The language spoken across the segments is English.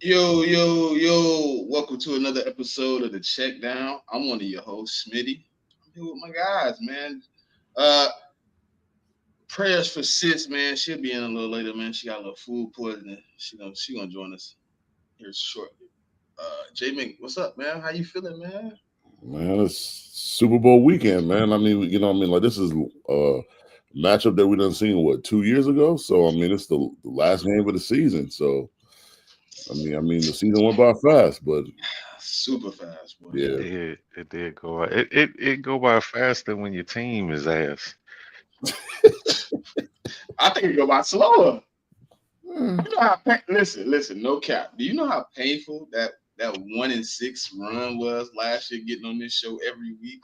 Yo, yo, yo, welcome to another episode of the CheckDown. I'm one of your hosts, Smitty. I'm here with my guys, man. Uh Prayers for Sis, man. She'll be in a little later, man. She got a little food poisoning. She gonna join us here shortly. JMIK, what's up, man? How you feeling, man? Man, it's Super Bowl weekend, man. I mean, like this is a matchup that we done seen what 2 years ago. So I mean, it's the last game of the season. So the season went by fast, but Super fast, boy. It yeah, did. It did go by. It go by faster when your team is ass. I think it go by slower. Eh, You know listen, no cap. Do you know how painful that 1-6 run was last year getting on this show every week?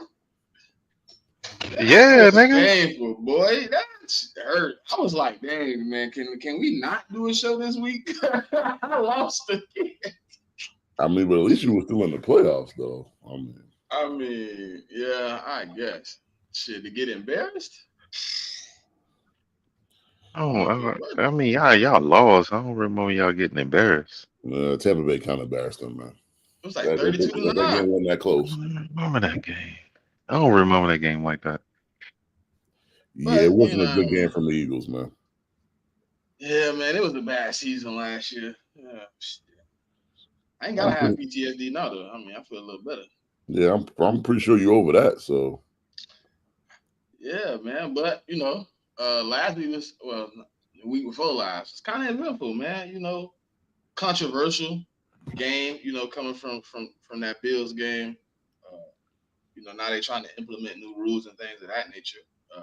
That Yeah, was nigga. painful, boy. That hurt. I was like, dang, man, can we not do a show this week? I lost again. but at least you were still in the playoffs, though. I mean, yeah, I guess. Shit, to get embarrassed? I Oh, don't feel bad. I mean, y'all lost. I don't remember y'all getting embarrassed. Tampa Bay kind of embarrassed them, man. It was like That, that, 32 to that 9. game wasn't that I close. don't remember that game. I don't remember that game like that. Yeah, it But, wasn't a good game from the Eagles, man. yeah, man, it was a bad season last year. Yeah, shit. I ain't gotta I'm have pretty, PTSD now, though. I mean, I feel a little better. yeah, I'm pretty sure you're over that. So Yeah, man. But last week was the week before last. It's kind of eventful, man. Controversial game. Coming from that Bills game. Uh, now they trying to implement new rules and things of that nature. Uh,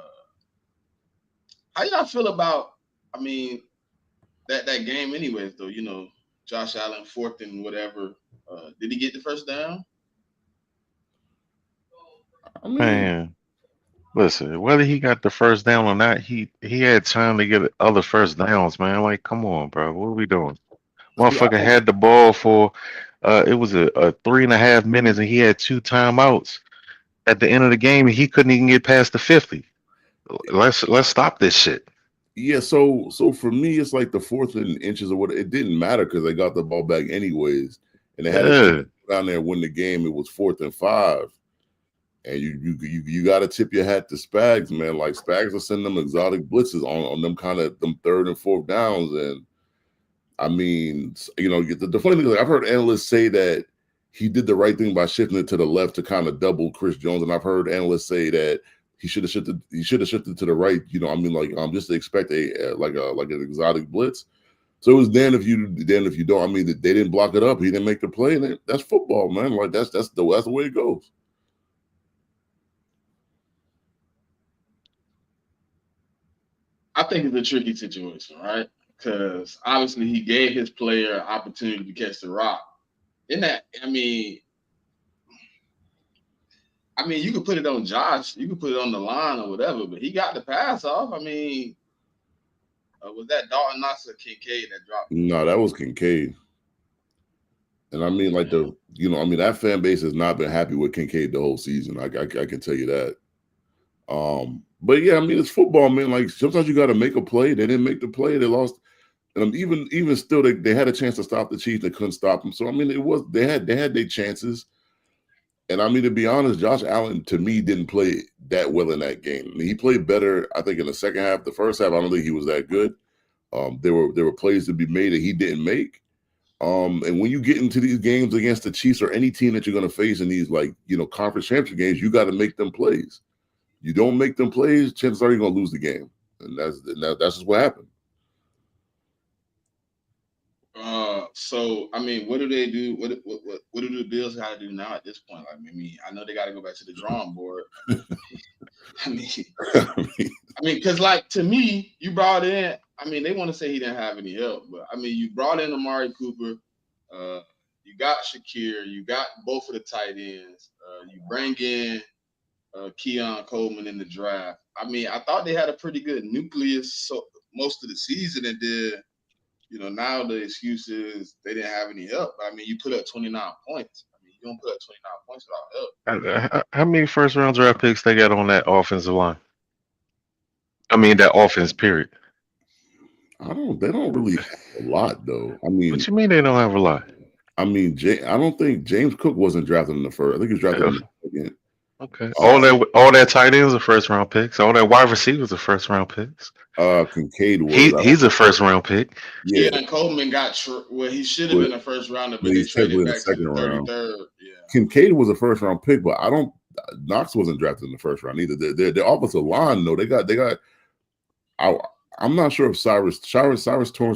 how y'all feel about? I mean, that game, anyways. Though Josh Allen fourth and whatever. Did he get the first down? I mean, Man, listen, whether he got the first down or not, he had time to get other first downs, man. Like, come on, bro. What are we doing? I Motherfucker had the ball for it was a 3.5 minutes and he had two timeouts at the end of the game and he couldn't even get past the 50. Let's stop this shit. Yeah, so for me, it's like the fourth and inches or what. It didn't matter because they got the ball back anyways, and they had a chance Yeah. to go down there and win the game. It was 4th and 5, and you got to tip your hat to Spags, man. Like Spags will send them exotic blitzes on them kind of them third and fourth downs, and the funny thing is, like, I've heard analysts say that he did the right thing by shifting it to the left to kind of double Chris Jones, and I've heard analysts say that he should have shifted to the right. Just to expect like an exotic blitz. So it was then if you don't. They didn't block it up. He didn't make the play, and that's football, man. Like that's the way it goes. I think it's a tricky situation, right? Because obviously he gave his player opportunity to catch the rock. In that, you could put it on Josh, you could put it on the line or whatever, but he got the pass off. Was that Dalton Knox or Kincaid that dropped it? No, that was Kincaid, and like Yeah. that fan base has not been happy with Kincaid the whole season. I can tell you that. But yeah, it's football, man. Like sometimes you got to make a play. They didn't make the play. They lost. And even still, they had a chance to stop the Chiefs. They couldn't stop them. So they had their chances. And to be honest, Josh Allen to me didn't play that well in that game. He played better, I think, in the second half. The first half, I don't think he was that good. There were plays to be made that he didn't make. And when you get into these games against the Chiefs or any team that you're going to face in these conference championship games, you got to make them plays. You don't make them plays, chances are you're going to lose the game, and that's just what happened. What do they do? What do the Bills got to do now at this point? I know they got to go back to the drawing board. I mean, I mean, because like to me, you brought in. They want to say he didn't have any help, but you brought in Amari Cooper. Uh, you got Shakir. You got both of the tight ends. You bring in Keon Coleman in the draft. I thought they had a pretty good nucleus so most of the season, and then now the excuse is they didn't have any help. You put up 29 points. You don't put up 29 points without help. How many first round draft picks they got on that offensive line? I mean that offense period. They don't really have a lot though. What you mean they don't have a lot? I don't think James Cook wasn't drafted in the first. I think he was drafted in the second. Okay. So All that tight ends are first round picks. All that wide receivers are first round picks. Kincaid was. He's a first round pick. yeah, Yeah, and Coleman got well, he should have but, been a first rounder, but but they he's technically traded in the back to second the round. 33rd. Yeah. Kincaid was a first round pick, but I don't. Knox wasn't drafted in the first round either. Their offensive line though, they got. I, I'm not sure if Cyrus Torrance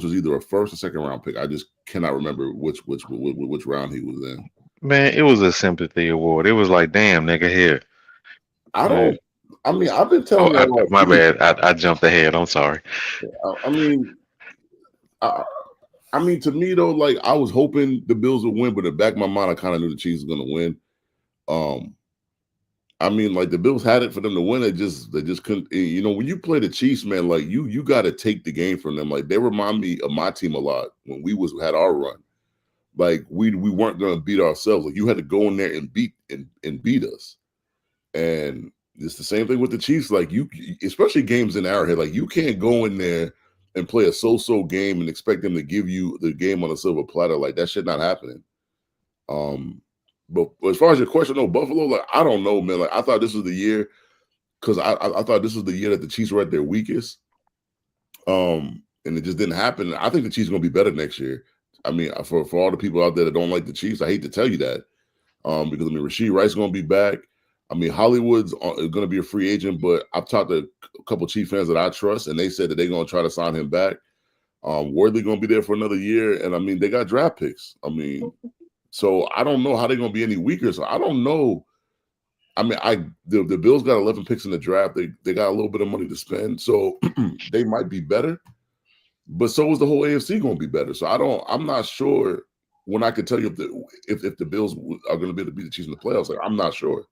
was either a first or second round pick. I just cannot remember which round he was in. Man, it was a sympathy award. It was like, damn, nigga, here. I Right. don't. I've been telling y'all all My season. bad. I jumped ahead. I'm sorry. I mean, I, to me though, like I was hoping the Bills would win, but in the back of my mind, I kind of knew the Chiefs was going to win. Like the Bills had it for them to win. They just couldn't. When you play the Chiefs, man, like you got to take the game from them. Like they remind me of my team a lot when we had our run. Like we weren't going to beat ourselves. Like you had to go in there and beat us. And it's the same thing with the Chiefs. Like you, especially games in Arrowhead, like you can't go in there and play a so-so game and expect them to give you the game on a silver platter. Like that shit not happening. But as far as your question, no, Buffalo, like I don't know, man. Like I thought this was the year because I thought this was the year that the Chiefs were at their weakest. And it just didn't happen. I think the Chiefs are gonna be better next year. I mean, for all the people out there that don't like the Chiefs, I hate to tell you that. Because Rasheed Rice is gonna be back. Hollywood's going to be a free agent, but I've talked to a couple Chief fans that I trust, and they said that they're going to try to sign him back. Worthy going to be there for another year, and they got draft picks. So I don't know how they're going to be any weaker. So I don't know. The Bills got 11 picks in the draft. They got a little bit of money to spend, so they might be better. But so is the whole AFC going to be better. So I'm not sure when I could tell you if the Bills are going to be able to beat the Chiefs in the playoffs. Like I'm not sure.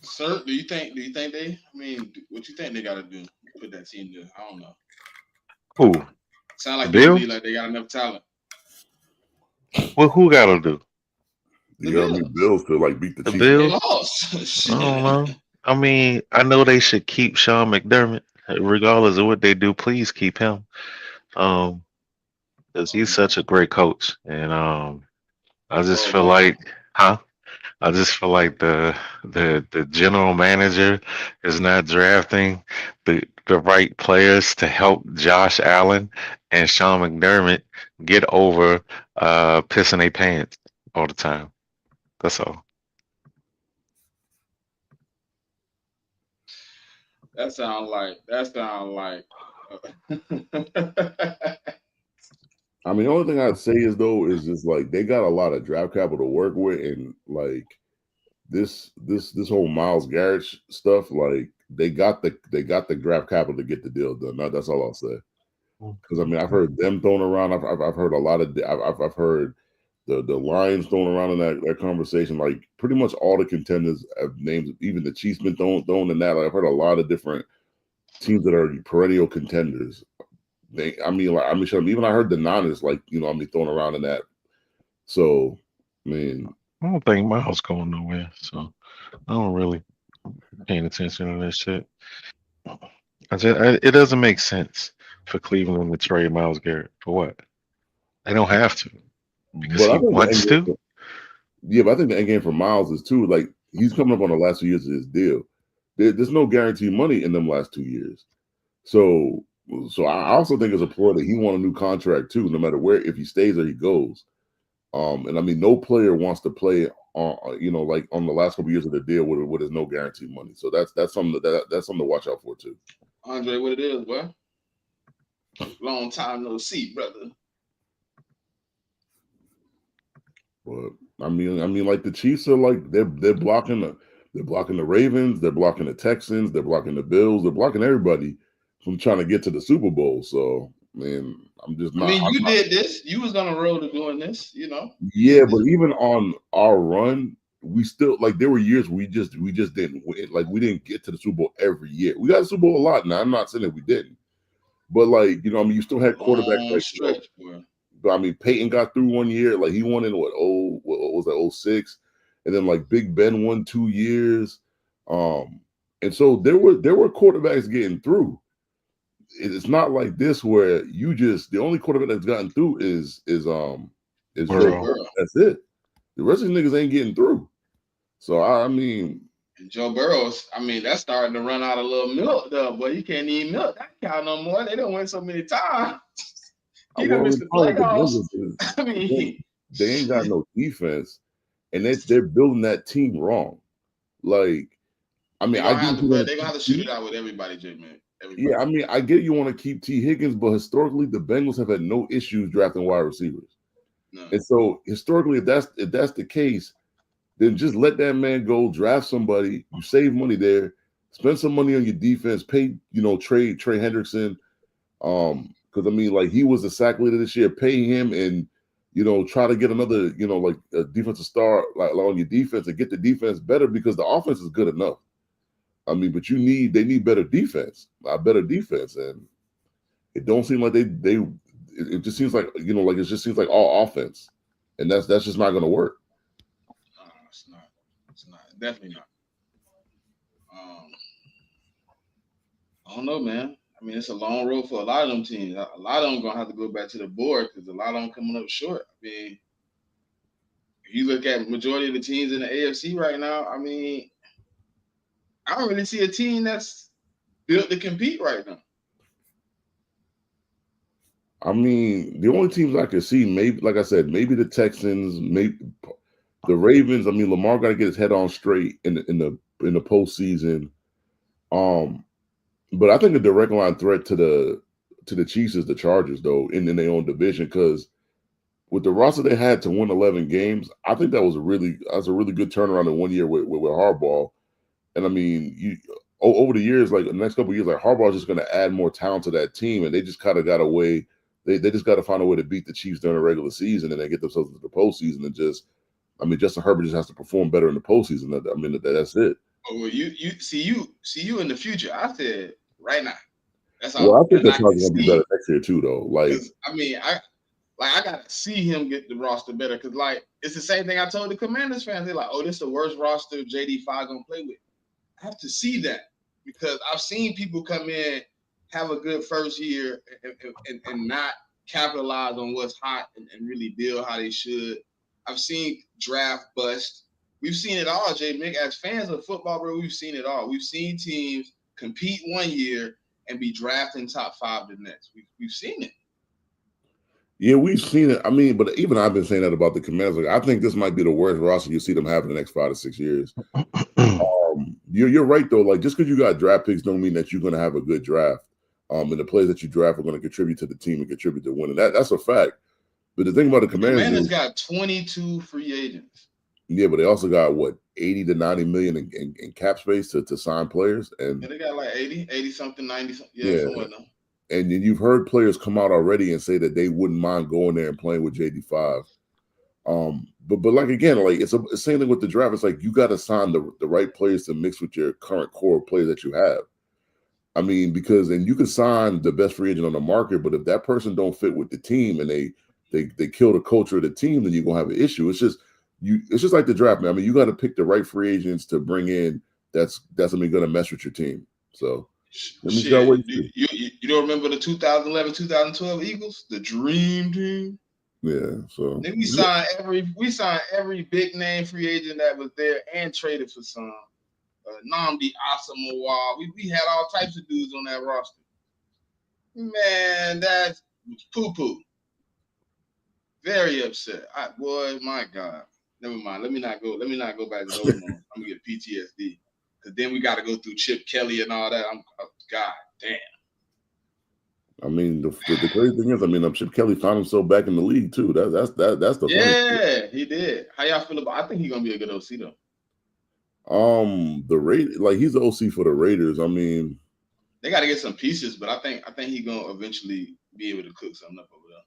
Sir, do you think they? What you think they got to do? Put that team to? I don't know. Who? Sound like The you Bills? believe like they got enough talent. Well, who got to do? The Bills to like beat the Chiefs. They Bills? lost. I don't know. I know they should keep Sean McDermott, regardless of what they do. Please keep him, because he's such a great coach, and I just feel like, huh? I just feel like the general manager is not drafting the right players to help Josh Allen and Sean McDermott get over pissing their pants all the time. That's all. That sound like. The only thing I'd say is just like they got a lot of draft capital to work with, and like this whole Myles Garrett stuff, like they got the draft capital to get the deal done. That's all I'll say. Because I've heard them thrown around. I've heard a lot of. I've heard the Lions thrown around in that conversation. Like pretty much all the contenders have names. Even the Chiefs been thrown in that. Like, I've heard a lot of different teams that are perennial contenders. Even I heard the Niners thrown around in that. So, I don't think Miles going nowhere. So I don't really paying attention to that shit. It doesn't make sense for Cleveland to trade Miles Garrett for what? They don't have to because but he I think the end wants to. game, but I think the end game for Miles is too like he's coming up on the last 2 years of his deal. There's no guaranteed money in them last 2 years. So I also think it's a ploy that he want a new contract too, no matter where if he stays or he goes. No player wants to play on like on the last couple of years of the deal with his no guaranteed money. So that's something that's something to watch out for too. Andre, what it is, boy? Long time no see, brother. But like the Chiefs are like they're blocking the Ravens, they're blocking the Texans, they're blocking the Bills, they're blocking everybody from trying to get to the Super Bowl. So I'm just not. You did this. You was on the road to doing this, Yeah, but even on our run, we still like there were years we just didn't win. Like we didn't get to the Super Bowl every year. We got the Super Bowl a lot now. I'm not saying that we didn't, but like you still had quarterbacks like stretch, boy. But Peyton got through 1 year. Like he won in what was that 06, and then like Big Ben won 2 years. And so there were quarterbacks getting through. It's not like this where you just the only quarterback that's gotten through is Joe Burrow. Burrow. That's it. The rest of these niggas ain't getting through. So I mean, And Joe Burrows, I mean, that's starting to run out of little milk, though. Boy, you can't even milk that cow no more. They don't win so many times. He done well, missed the the problem with the playoffs. Bengals is I mean, they ain't got no defense, and they're building that team wrong. Like, I mean, they're I gonna get have what to, you but want they're to gonna have keep to shoot it T. out with everybody, J man. Yeah, Everybody. I mean, I get you want to keep T. Higgins, but historically the Bengals have had no issues drafting wide receivers. No. And so historically, if that's the case, then just let that man go, draft somebody, you save money there, spend some money on your defense, pay, trade Trey Hendrickson. Because I mean, like he was the sack leader this year, pay him and try to get another, like a defensive star like on your defense and get the defense better because the offense is good enough. I mean, but they need better defense, and it don't seem like it just seems like like it just seems like all offense, and that's just not going to work. No, it's not. It's not. Definitely not. Um, I don't know, man. I mean, it's a long road for a lot of them teams. A lot of them gonna have to go back to the board because a lot of them coming up short. I mean, if you look at majority of the teams in the AFC right now, I mean, I don't really see a team that's built to compete right now. I mean, the only teams I could see, maybe, like I said, maybe the Texans, maybe the Ravens. I mean, Lamar got to get his head on straight in the postseason. Um, but I think a direct line threat to the Chiefs is the Chargers, though, in their own division, because with the roster they had to win 11 games, I think that's a really good turnaround in 1 year with Harbaugh. And I mean, over the years, like the next couple of years, like Harbaugh is just going to add more talent to that team, and they just kind of got a way. They just got to find a way to beat the Chiefs during the regular season, and then get themselves into the postseason. And I mean, Justin Herbert just has to perform better in the postseason. I mean, that's it. Oh, well, you in the future. I said right now. That's Well, all, I think and the I Chargers can are going to be better see next year too, though. Like, because I mean I gotta see him get the roster better because like it's the same thing I told the Commanders fans. They're like, oh, this is the worst roster JD5 gonna play with. I have to see that because I've seen people come in, have a good first year, and not capitalize on what's hot and really build how they should. I've seen draft bust. We've seen it all, JMIK. As fans of football, bro, we've seen it all. We've seen teams compete 1 year and be drafting top 5 the next. We've seen it. yeah, we've seen it. I mean, but even I've been saying that about the Commanders. Like, I think this might be the worst roster you see them have in the next 5 to 6 years. You're right though. Like, just because you got draft picks don't mean that you're going to have a good draft. And the players that you draft are going to contribute to the team and contribute to winning. That's a fact. But the thing about the Commanders is, Got 22 free agents. yeah, but they also got what 80 to 90 million in cap space to sign players, and Yeah, they got like 80 something, 90 something. Yeah, yeah, somewhere now. and you've heard players come out already and say that they wouldn't mind going there and playing with JD5. But like again, like it's the same thing with the draft. It's like you got to sign the right players to mix with your current core of players that you have. I mean, because and you can sign the best free agent on the market, but if that person don't fit with the team and they kill the culture of the team, then you're gonna have an issue. It's just like the draft, man. I mean, you got to pick the right free agents to bring in. That's definitely gonna mess with your team. So let me just Shit, wait and see. you don't remember the 2011, 2012 Eagles, the Dream Team? Yeah. So Then we signed every big name free agent that was there and traded for some. Namdi Asamoah. We had all types of dudes on that roster. Man, that's poo poo. Very upset. Boy, my God. Never mind. Let me not go. Let me not go back to those moments. I'm gonna get PTSD. Cause then we got to go through Chip Kelly and all that. God damn. I mean, the crazy thing is, I mean, Chip Kelly found himself back in the league too. That's the funny thing. Yeah, he did. How y'all feel about? I think he's gonna be a good OC though. The Raiders, like he's the OC for the Raiders. I mean, they got to get some pieces, but I think he's gonna eventually be able to cook something up over there.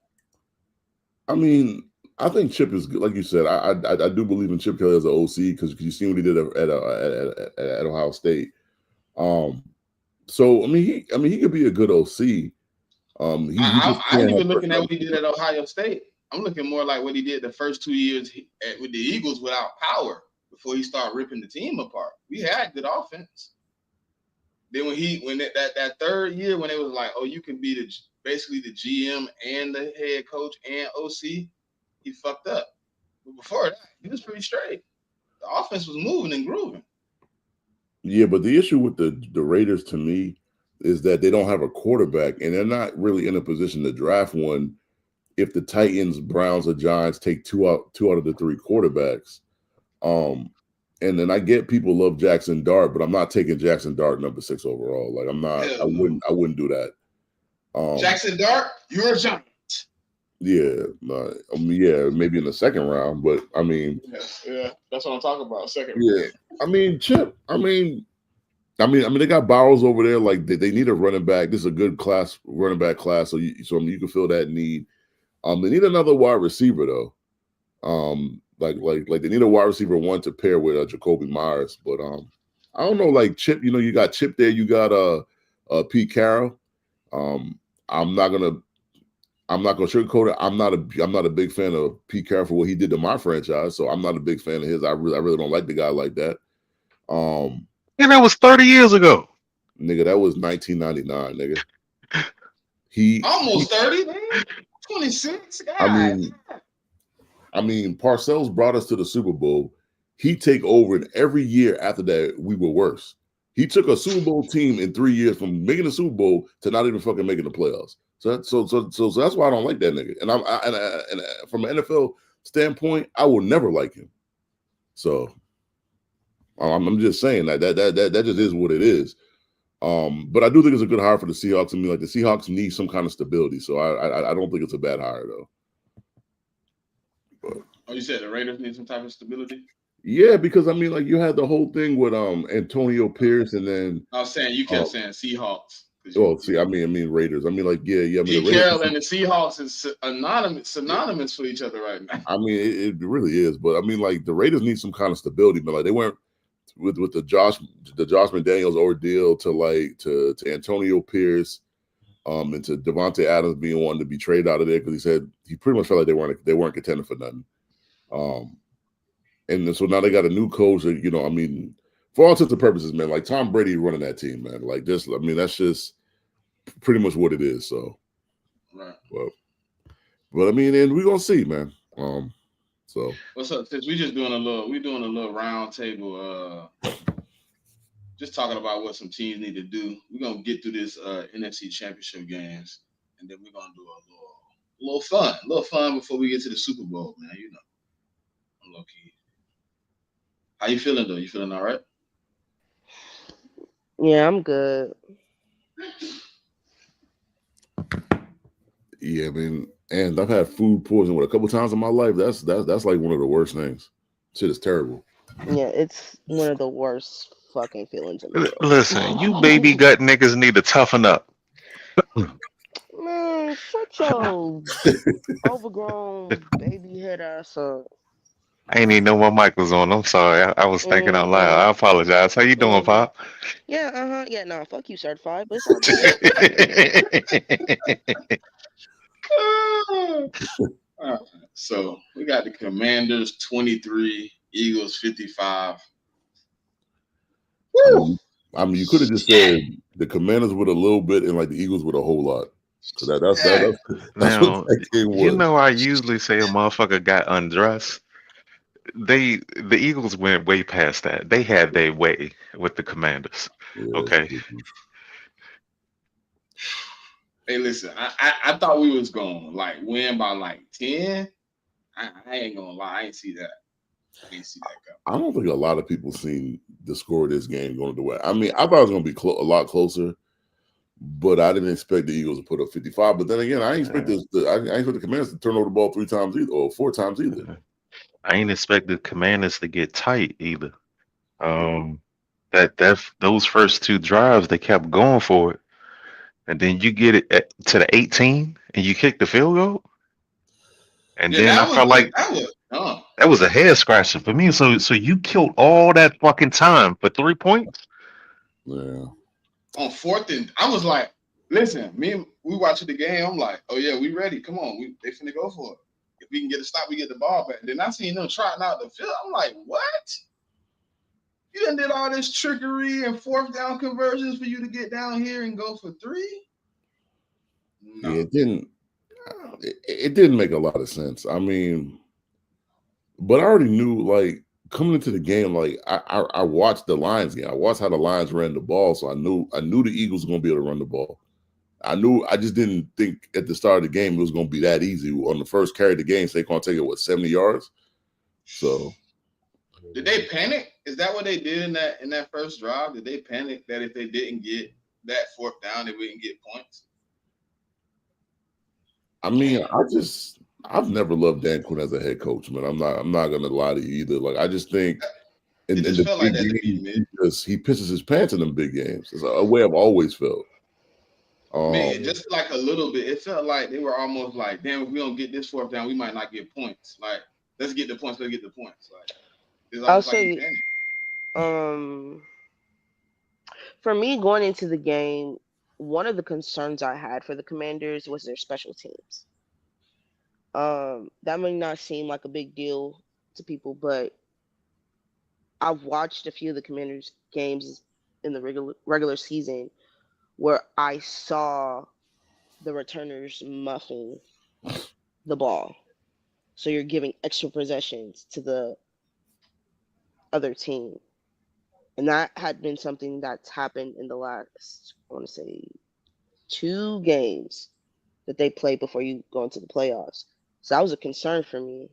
I mean, I think Chip is good. Like you said, I do believe in Chip Kelly as an OC because you see what he did at Ohio State. So I mean, he could be a good OC. He just I ain't can't have even looking at what he did personality. at Ohio State. I'm looking more like what he did the first 2 years with the Eagles without power before he started ripping the team apart. We had good offense. Then when that third year when it was like, oh, you can be basically the GM and the head coach and OC, he fucked up. But before that, he was pretty straight. The offense was moving and grooving. Yeah, but the issue with the Raiders to me is that they don't have a quarterback, and they're not really in a position to draft one. If the Titans, Browns, or Giants take two out of the three quarterbacks, and then I get people love Jackson Dart, but I'm not taking Jackson Dart number 6 overall. Like I'm not. Hell no. I wouldn't do that. Jackson Dart, you're a Giant. Yeah, yeah, maybe in the second round, but I mean, yeah, that's what I'm talking about. Second round. Yeah, I mean, Chip. I mean, they got Bowers over there. Like they need a running back. This is a good running back class. So you can fill that need. They need another wide receiver though. Like they need a wide receiver 1 to pair with Jacoby Myers. But I don't know. Like Chip, you got Chip there. You got Pete Carroll. I'm not gonna sugarcoat it. I'm not a big fan of Pete Carroll for what he did to my franchise. So I'm not a big fan of his. I really don't like the guy like that. And that was 30 years ago. Nigga, that was 1999, nigga. He almost 30, man. 26. God. I mean, Parcells brought us to the Super Bowl. He take over, and every year after that, we were worse. He took a Super Bowl team in 3 years from making the Super Bowl to not even fucking making the playoffs. So that's why I don't like that nigga. And from an NFL standpoint, I will never like him. So I'm just saying that just is what it is. But I do think it's a good hire for the Seahawks. I mean, like the Seahawks need some kind of stability. So I don't think it's a bad hire though. But, you said the Raiders need some type of stability? Yeah, because I mean, like you had the whole thing with Antonio Pierce, and then I was saying you kept saying Seahawks. Oh, see, I mean Raiders. I mean, like, yeah. I mean, Pete Carroll and the Seahawks is synonymous for each other right now. I mean, it really is. But I mean, like, the Raiders need some kind of stability. But like, they went with the Josh McDaniels ordeal to Antonio Pierce, and to Devontae Adams being one to be traded out of there because he said he pretty much felt like they weren't contending for nothing. And so now they got a new coach. I mean, for all intents and purposes, man, like Tom Brady running that team, man. Like this, I mean, that's just pretty much what it is. So, right. Well, but I mean, and we're gonna see, man. So what's up? Since we're doing a little round table, just talking about what some teams need to do. We're gonna get through this NFC Championship games, and then we're gonna do a little fun before we get to the Super Bowl, man. I'm low key. How you feeling though? You feeling all right? Yeah, I'm good. Yeah, I mean, and I've had food poisoning a couple times in my life. That's like one of the worst things. Shit is terrible. Yeah, it's one of the worst fucking feelings in the world. Listen, you baby gut niggas need to toughen up. Man, shut your overgrown baby head ass up. I ain't even know my mic was on. I'm sorry. I was thinking out loud. I apologize. How you doing, Pop? Yeah, yeah, no, fuck you, certified, but it's all good. So we got the Commanders 23, Eagles 55. Woo! I mean, you could have just said the Commanders with a little bit and like the Eagles with a whole lot. So that's now, what that game was. You know, I usually say a motherfucker got undressed. The Eagles went way past that. They had their way with the Commanders. Yeah, okay. Hey, listen, I thought we was gonna win by 10. I ain't gonna lie, I ain't see that. I didn't see that go. I don't think a lot of people seen the score of this game going the way. I mean, I thought it was going to be a lot closer, but I didn't expect the Eagles to put up 55. But then again, I ain't expect the Commanders to turn over the ball 3 times either, or 4 times either. I ain't expect the Commanders to get tight either. Those first 2 drives, they kept going for it, and then you get it to the 18, and you kick the field goal, and then I felt like that was a head scratcher for me. So you killed all that fucking time for 3 points. Yeah. On 4th and I was like, listen, we watching the game. I'm like, oh yeah, we ready. Come on, they finna go for it. If we can get a stop, we get the ball back. Then I seen them trotting out the field. I'm like, what? You done did all this trickery and fourth down conversions for you to get down here and go for 3? No. Yeah, it didn't make a lot of sense. I mean, but I already knew, like, coming into the game, like I watched the Lions game. I watched how the Lions ran the ball, so I knew the Eagles were gonna be able to run the ball. I just didn't think at the start of the game it was gonna be that easy. On the first carry of the game, Saquon take it 70 yards. So did they panic? Is that what they did in that first drive? Did they panic that if they didn't get that fourth down, they wouldn't get points? I mean, I've never loved Dan Quinn as a head coach, man. I'm not gonna lie to you either. Like, I just think in the felt big like that to games, me, he pisses his pants in them big games. It's a way I've always felt. Man, just like a little bit. It felt like they were almost like, damn, if we don't get this fourth down, we might not get points. Like, let's get the points. Like, it's I'll almost like he say, panicked. For me going into the game, one of the concerns I had for the Commanders was their special teams. That may not seem like a big deal to people, but I've watched a few of the Commanders games in the regular season where I saw the returners muffing the ball. So you're giving extra possessions to the other team. And that had been something that's happened in the last, I want to say, 2 games that they played before you go into the playoffs. So that was a concern for me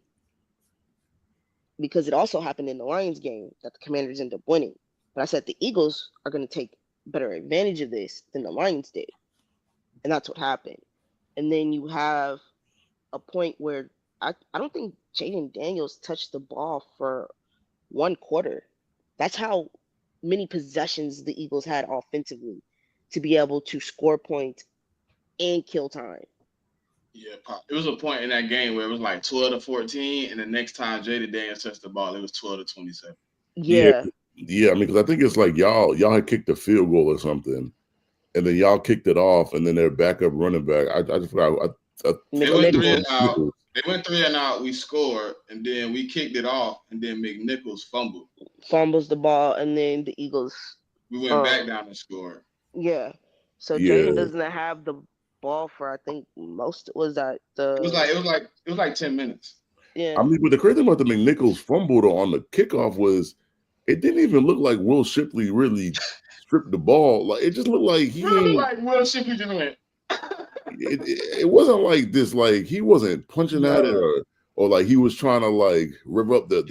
because it also happened in the Lions game that the Commanders ended up winning. But I said the Eagles are going to take better advantage of this than the Lions did. And that's what happened. And then you have a point where I don't think Jaden Daniels touched the ball for 1 quarter. That's how many possessions the Eagles had offensively to be able to score points and kill time. Yeah, it was a point in that game where it was like 12-14, and the next time Jaden Daniels touched the ball, it was 12-27. Yeah. I mean, because I think it's like y'all had kicked a field goal or something, and then y'all kicked it off, and then their backup running back. I just forgot. They went 3 and out. They went 3 and out. We scored, and then we kicked it off, and then McNichols fumbles the ball, and then the Eagles. We went back down and scored. Yeah. So Jaden doesn't have the ball for, I think, most was that the. It was like 10 minutes. Yeah. I mean, but the crazy thing about the McNichols fumble on the kickoff was it didn't even look like Will Shipley really stripped the ball. Like, it just looked like he like Will Shipley just went. It wasn't like this. Like, he wasn't punching at it or like he was trying to like rev up the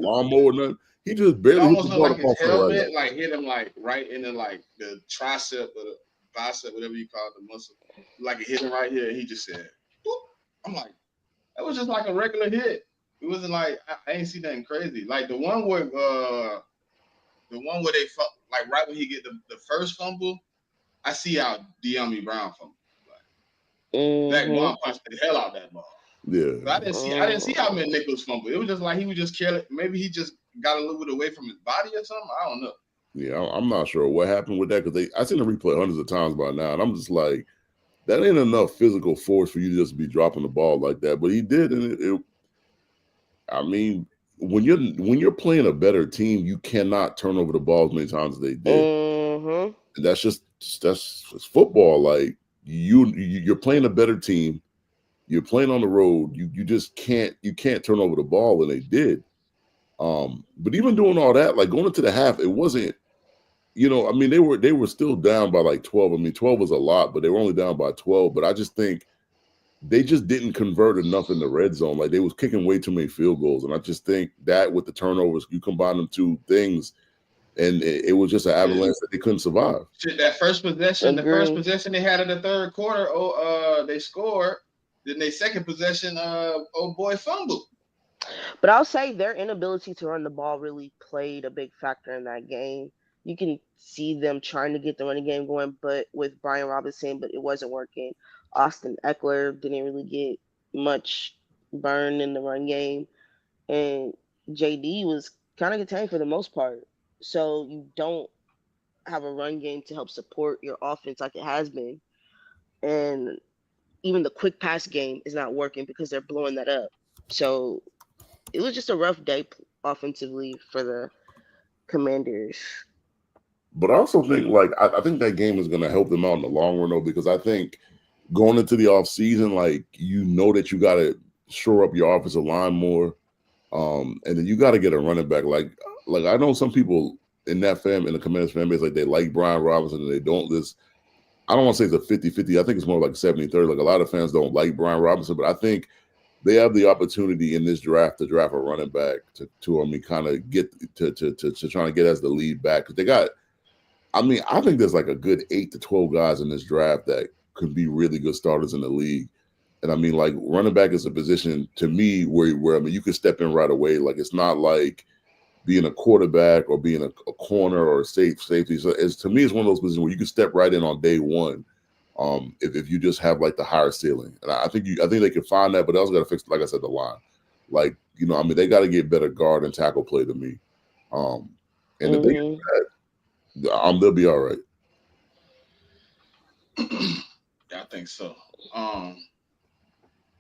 lawnmower or nothing. He just barely hit the ball. Like his helmet like hit him like right in the like the tricep or the bicep, whatever you call it, the muscle. Like it hit him right here. And he just said, "Boop." I'm like, that was just like a regular hit. It wasn't like I ain't see nothing crazy. Like the one where they like right when he get the first fumble, I see how De'Ami Brown fumbled. Zach Bond punched the hell out of that ball. Yeah, but I didn't see how McNichols fumbled. It was just like he was just careless. Maybe he just got a little bit away from his body or something. I don't know. Yeah, I'm not sure what happened with that because I seen the replay hundreds of times by now, and I'm just like, that ain't enough physical force for you to just be dropping the ball like that. But he did, and I mean, when you're playing a better team, you cannot turn over the ball as many times as they did. And that's football. Like you're playing a better team. You're playing on the road. You just can't turn over the ball, and they did. But even doing all that, like going into the half, it wasn't. I mean, they were still down by like 12. I mean, 12 was a lot, but they were only down by 12. But I just think they just didn't convert enough in the red zone. Like they was kicking way too many field goals, and I just think that with the turnovers, you combine them two things, and it was just an avalanche that they couldn't survive. Shit, that first possession, the first possession they had in the third quarter, they scored. Then their second possession, old boy fumbled. But I'll say their inability to run the ball really played a big factor in that game. You can see them trying to get the running game going, but with Brian Robinson, but it wasn't working. Austin Eckler didn't really get much burn in the run game, and JD was kind of contained for the most part. So you don't have a run game to help support your offense like it has been, and even the quick pass game is not working because they're blowing that up. So it was just a rough day offensively for the Commanders. But I also think I think that game is going to help them out in the long run though, because I think going into the off season, that you got to shore up your offensive line more, and then you got to get a running back. Like I know some people in the Commanders fan base, they like Brian Robinson and they don't. I don't want to say it's a 50-50. I think it's more like 70-30. Like a lot of fans don't like Brian Robinson, but I think they have the opportunity in this draft to draft a running back to kind of get to trying to get as the lead back, because they got. I think there's a good 8 to 12 guys in this draft that could be really good starters in the league. And running back is a position to me where you can step in right away. It's not like being a quarterback or being a corner or a safety. So to me, it's one of those positions where you can step right in on day one. If you just have the higher ceiling, and I think they can find that, but they also got to fix, like I said, the line. They got to get better guard and tackle play to me. And if they do that, they'll be all right. Yeah, I think so.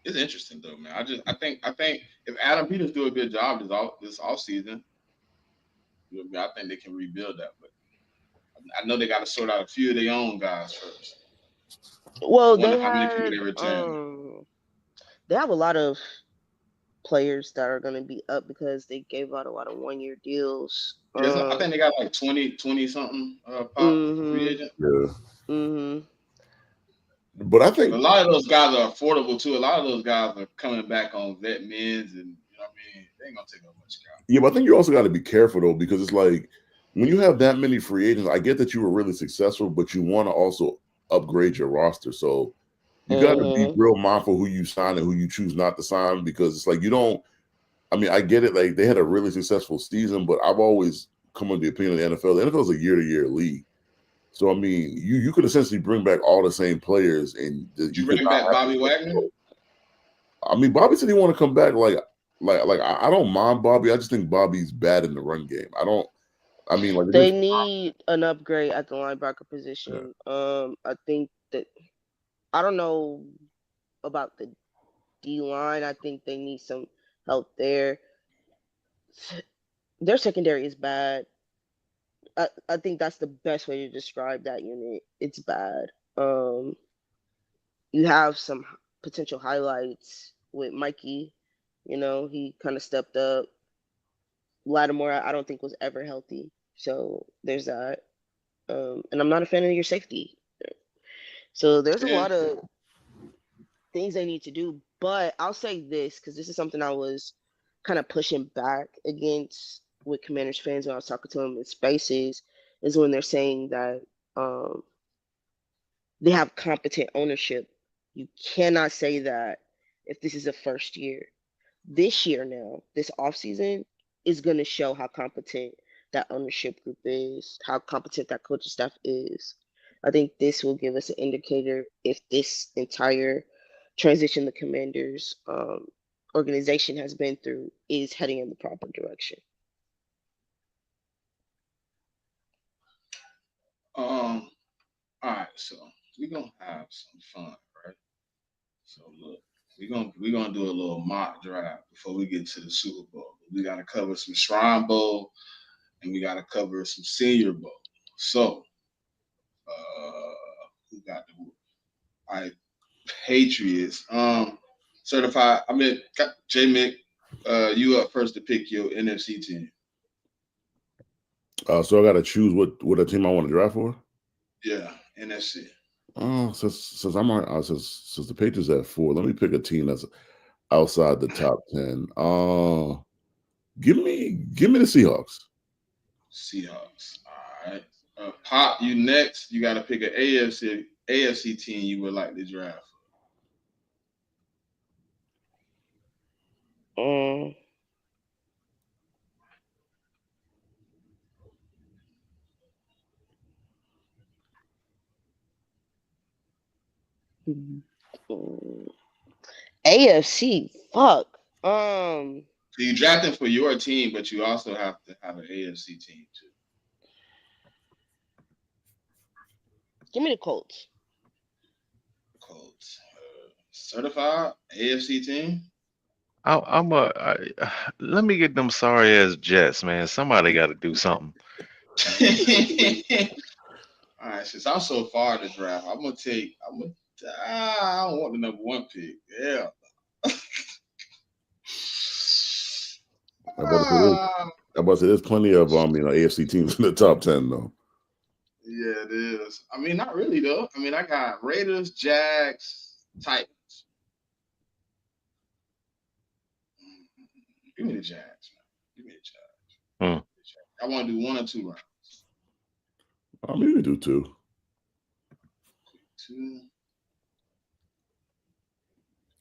It's interesting though, man. I think if Adam Peters do a good job this off season, I think they can rebuild that. But I know they got to sort out a few of their own guys first. Well, I wonder how many people they return. They have a lot of players that are going to be up because they gave out a lot of 1-year deals. I think they got 20 something free agent. Yeah. But I think a lot of those guys are affordable too. A lot of those guys are coming back on vet mins, and they ain't gonna take up much guy. Yeah, but I think you also got to be careful though, because it's when you have that many free agents, I get that you were really successful, but you want to also upgrade your roster. So you got to be real mindful who you sign and who you choose not to sign, because it's you don't. I get it. They had a really successful season, but I've always come on the opinion of the NFL. The NFL is a year-to-year league. So you could essentially bring back all the same players, and you bring back Bobby Wagner. Bobby said he want to come back. I don't mind Bobby. I just think Bobby's bad in the run game. They need an upgrade at the linebacker position. Yeah. I think that I don't know about the D line. I think they need some help there. Their secondary is bad. I think that's the best way to describe that unit. It's bad. You have some potential highlights with Mikey. He kind of stepped up. Lattimore, I don't think was ever healthy. So there's that. And I'm not a fan of your safety. So there's a lot of things they need to do. But I'll say this, because this is something I was kind of pushing back against with Commanders fans when I was talking to them in spaces, is when they're saying that they have competent ownership. You cannot say that if this is the first year. This year now, this offseason is going to show how competent that ownership group is, how competent that coaching staff is. I think this will give us an indicator if this entire transition the Commanders organization has been through is heading in the proper direction. All right, so we're gonna have some fun, right? So look, we're gonna do a little mock draft before we get to the Super Bowl. We gotta cover some Shrine Bowl and we gotta cover some Senior Bowl. So who got the all right, Patriots. Certified. JMIK, you up first to pick your NFC team. So I gotta choose what a team I want to draft for? Yeah, NFC. Since I'm on, since the Patriots at 4, let me pick a team that's outside the top 10. Give me the Seahawks. Seahawks. All right. Pop, you next. You got to pick an AFC team you would like to draft. AFC, fuck. So you drafting for your team, but you also have to have an AFC team too. Give me the Colts. Colts. Certified AFC team? Let me get them sorry ass Jets, man. Somebody got to do something. All right, since I'm so far in the draft, I'm gonna take. I don't want the number one pick. Yeah. I'm about to say this. Ah, I'm about to say there's plenty of AFC teams in the top 10 though. yeah, it is. I mean, not really though. I mean, I got Raiders, Jags, Titans. Give me the Jags, man. Give me the Jags. Hmm. I want to do 1 or 2 rounds. I mean, we do too. 2.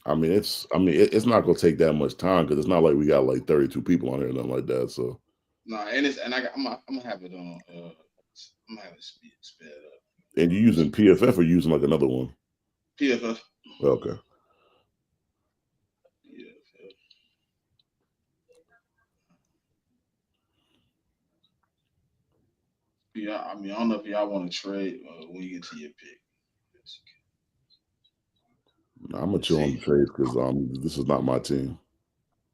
I mean, it's not gonna take that much time because it's not like we got like 32 people on here or nothing like that. So No, and I'm gonna have it on. I'm gonna have it sped up. and you using PFF or using like another one? PFF. Okay. PFF. Yeah, I mean, I don't know if y'all want to trade when you get to your pick. I'm gonna chill on the trades because this is not my team.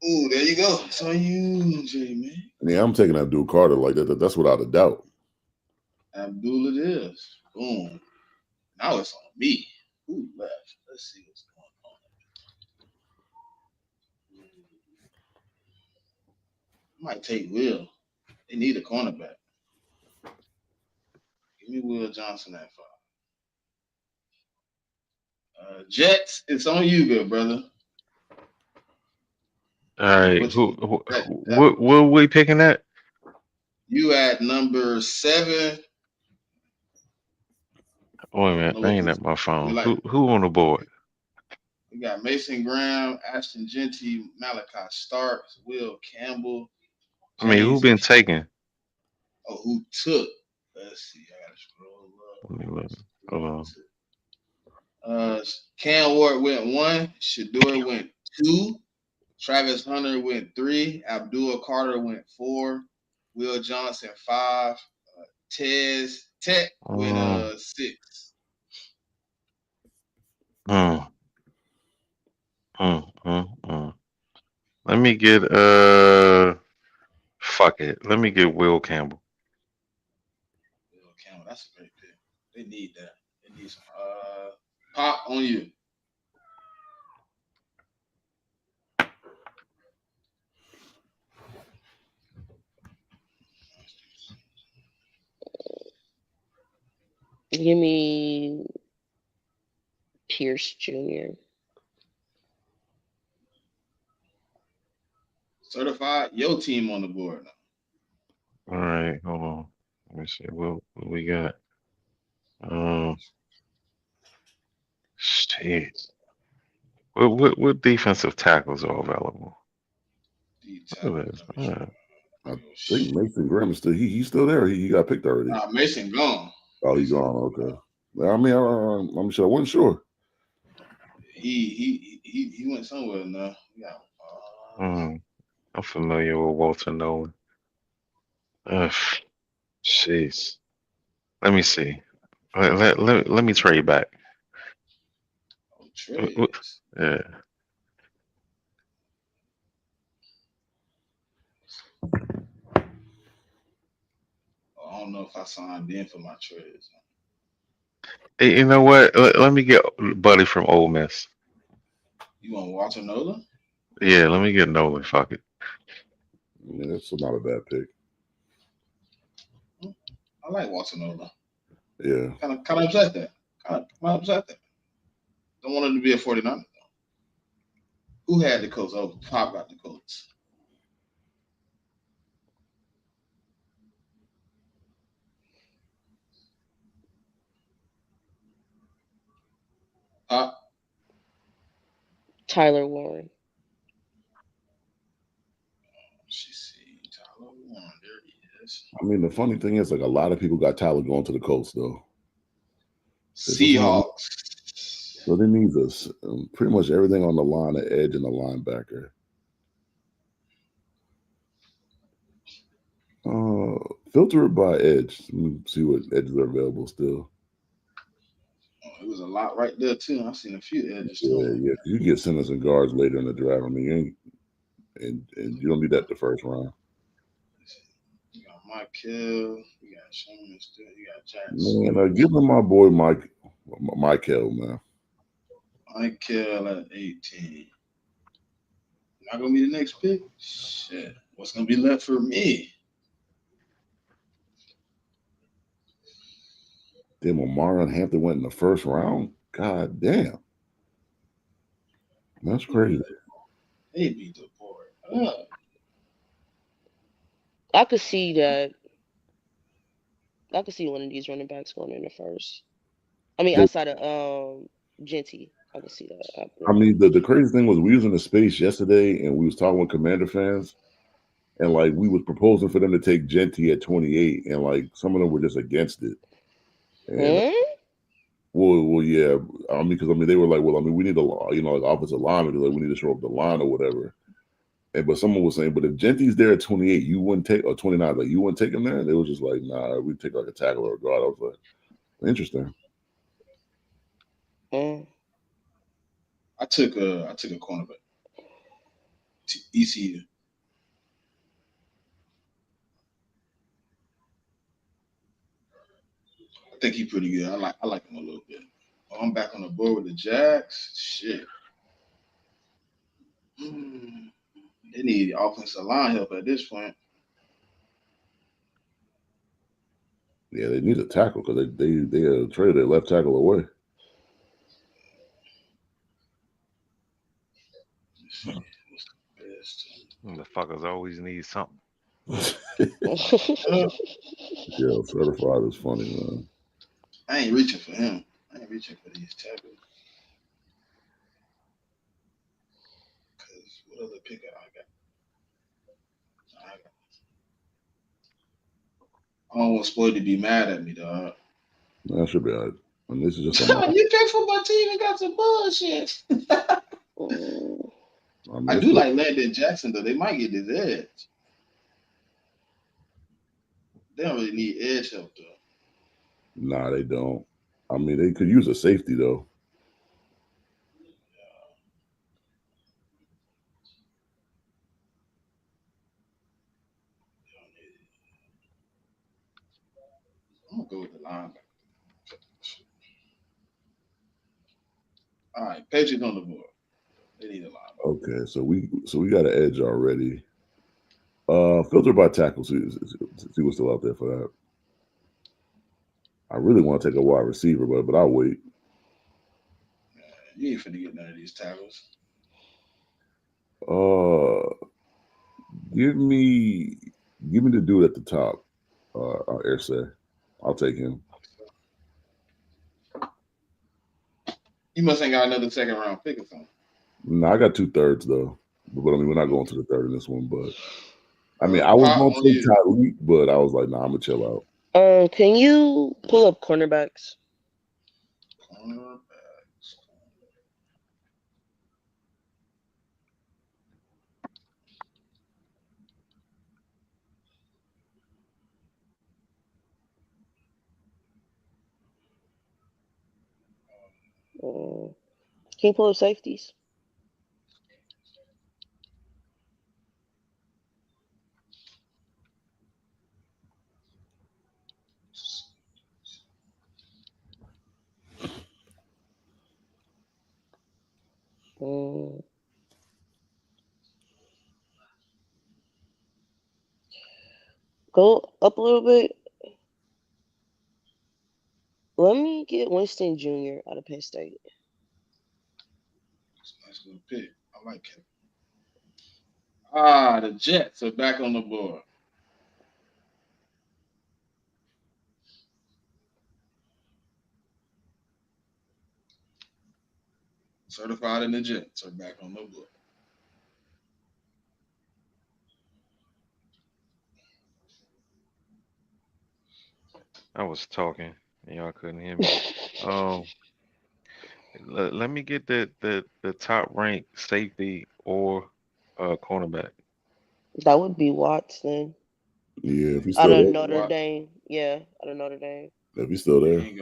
Ooh, there you go. It's on you, JMIK. Yeah, I'm taking Abdul Carter like that. That's without a doubt. Abdul it is. Boom. Now it's on me. Who left? Let's see what's going on. I might take Will. They need a cornerback. Give me Will Johnson at 5. Jets, it's on you, good brother. All right. What What we picking at? you at number 7. Wait a minute. I ain't at my phone. Who on the board? We got Mason Graham, Ashton Genty, Malachi Starks, Will Campbell. I mean, who been taken? Oh, who took? Let's see. I gotta scroll up. Let me look. Hold on. Cam Ward went 1. Shador went 2. Travis Hunter went 3. Abdul Carter went 4. Will Johnson 5. Tech went 6. Let me get fuck it. Let me get Will Campbell. Will Campbell, that's a great pick. They need that. They need some Pop on you. Give me Pierce Jr. Certified, your team on the board now. All right, hold on. Let me see. What we got? Shit. What defensive tackles are available? I think Mason Graham is still he's still there. He got picked already. Mason gone. Oh, he's gone. Okay. I mean, I'm sure. I wasn't sure. He went somewhere now. Yeah. I'm familiar with Walter Nolan. Jeez. Let me see. Let me trade back. Oh, trade. Yeah. I don't know if I signed in for my trades. Hey, you know what? Let me get Buddy from Ole Miss. You want Walter Nolan? Yeah, let me get Nolan. Fuck it. Yeah, that's not a bad pick. I like Walter Nolan. Yeah. Kind of upset that. Kind of upset that. Don't want him to be a 49er though. Who had the Colts? Oh, Pop got the Colts. Tyler Warren. Tyler Warren. There he is. I mean, the funny thing is, like, a lot of people got Tyler going to the Colts, though. Seahawks. So they need us pretty much everything on the line, the edge, and the linebacker. Filter it by edge. Let me see what edges are available still. It was a lot right there too. I've seen a few edges too. Yeah. You get centers and guards later in the draft. I mean, and you don't need that the first round. You got Mike Hill, you got Sherman still, you got Jackson. Man, give him my boy Michael, man. Mike Hill at 18. Not gonna be the next pick. Shit, what's gonna be left for me? Then Omarion Hampton went in the first round. God damn, that's crazy. They beat the board up. I could see that. I could see one of these running backs going in the first. I mean, outside of Genty, I could see that I happening. mean, the crazy thing was we was in the space yesterday and we was talking with Commander fans, and like we was proposing for them to take Genty at 28, and like some of them were just against it. And well, yeah. I mean, because they were like, well, I mean, we need like offensive lineman because like we need to show up the line or whatever. But someone was saying, but if Genty's there at 28, you wouldn't take, or 29, like you wouldn't take him there. And they was just like, nah, we'd take like a tackle or a guard. I was like, interesting. I took a cornerback. ECU. I think he's pretty good. I like him a little bit. Oh, I'm back on the board with the Jacks. Shit. They need offensive line help at this point. Yeah, they need a tackle because they traded their left tackle away. Motherfuckers always need something. Yeah, certified is funny, man. I ain't reaching for him. I ain't reaching for these tackles. Because what other pick I got? I don't want Spoiled to be mad at me, dog. That should be all right. And this is just you picked for my team and got some bullshit. I do like Landon Jackson, though. They might get his edge. They don't really need edge help, though. Nah, they don't. I mean, they could use a safety, though. I'm going to go with the linebacker. All right, Patriots on the board. They need a linebacker. Okay, so we got an edge already. Filter by tackle. See what's still out there for that. I really want to take a wide receiver, but I'll wait. You ain't finna get none of these tackles. Give me the dude at the top. Airsay. I'll take him. You must ain't got another second round pick or something. No, I got 2/3 though. But I mean, we're not going to the third in this one. But I mean, I was going to take Tyreek, but I was like, nah, I'm gonna chill out. Can you pull up cornerbacks? Can you pull up safeties? Go up a little bit. Let me get Winston Jr. out of Penn State. Nice little pick. I like him. The Jets are back on the board. Certified in the Jets are back on the board. I was talking and y'all couldn't hear me. Let me get the top ranked safety or cornerback. That would be Watts then. Yeah, if he's still out of there. Notre Dame. Yeah, out of Notre Dame. If he's still there. He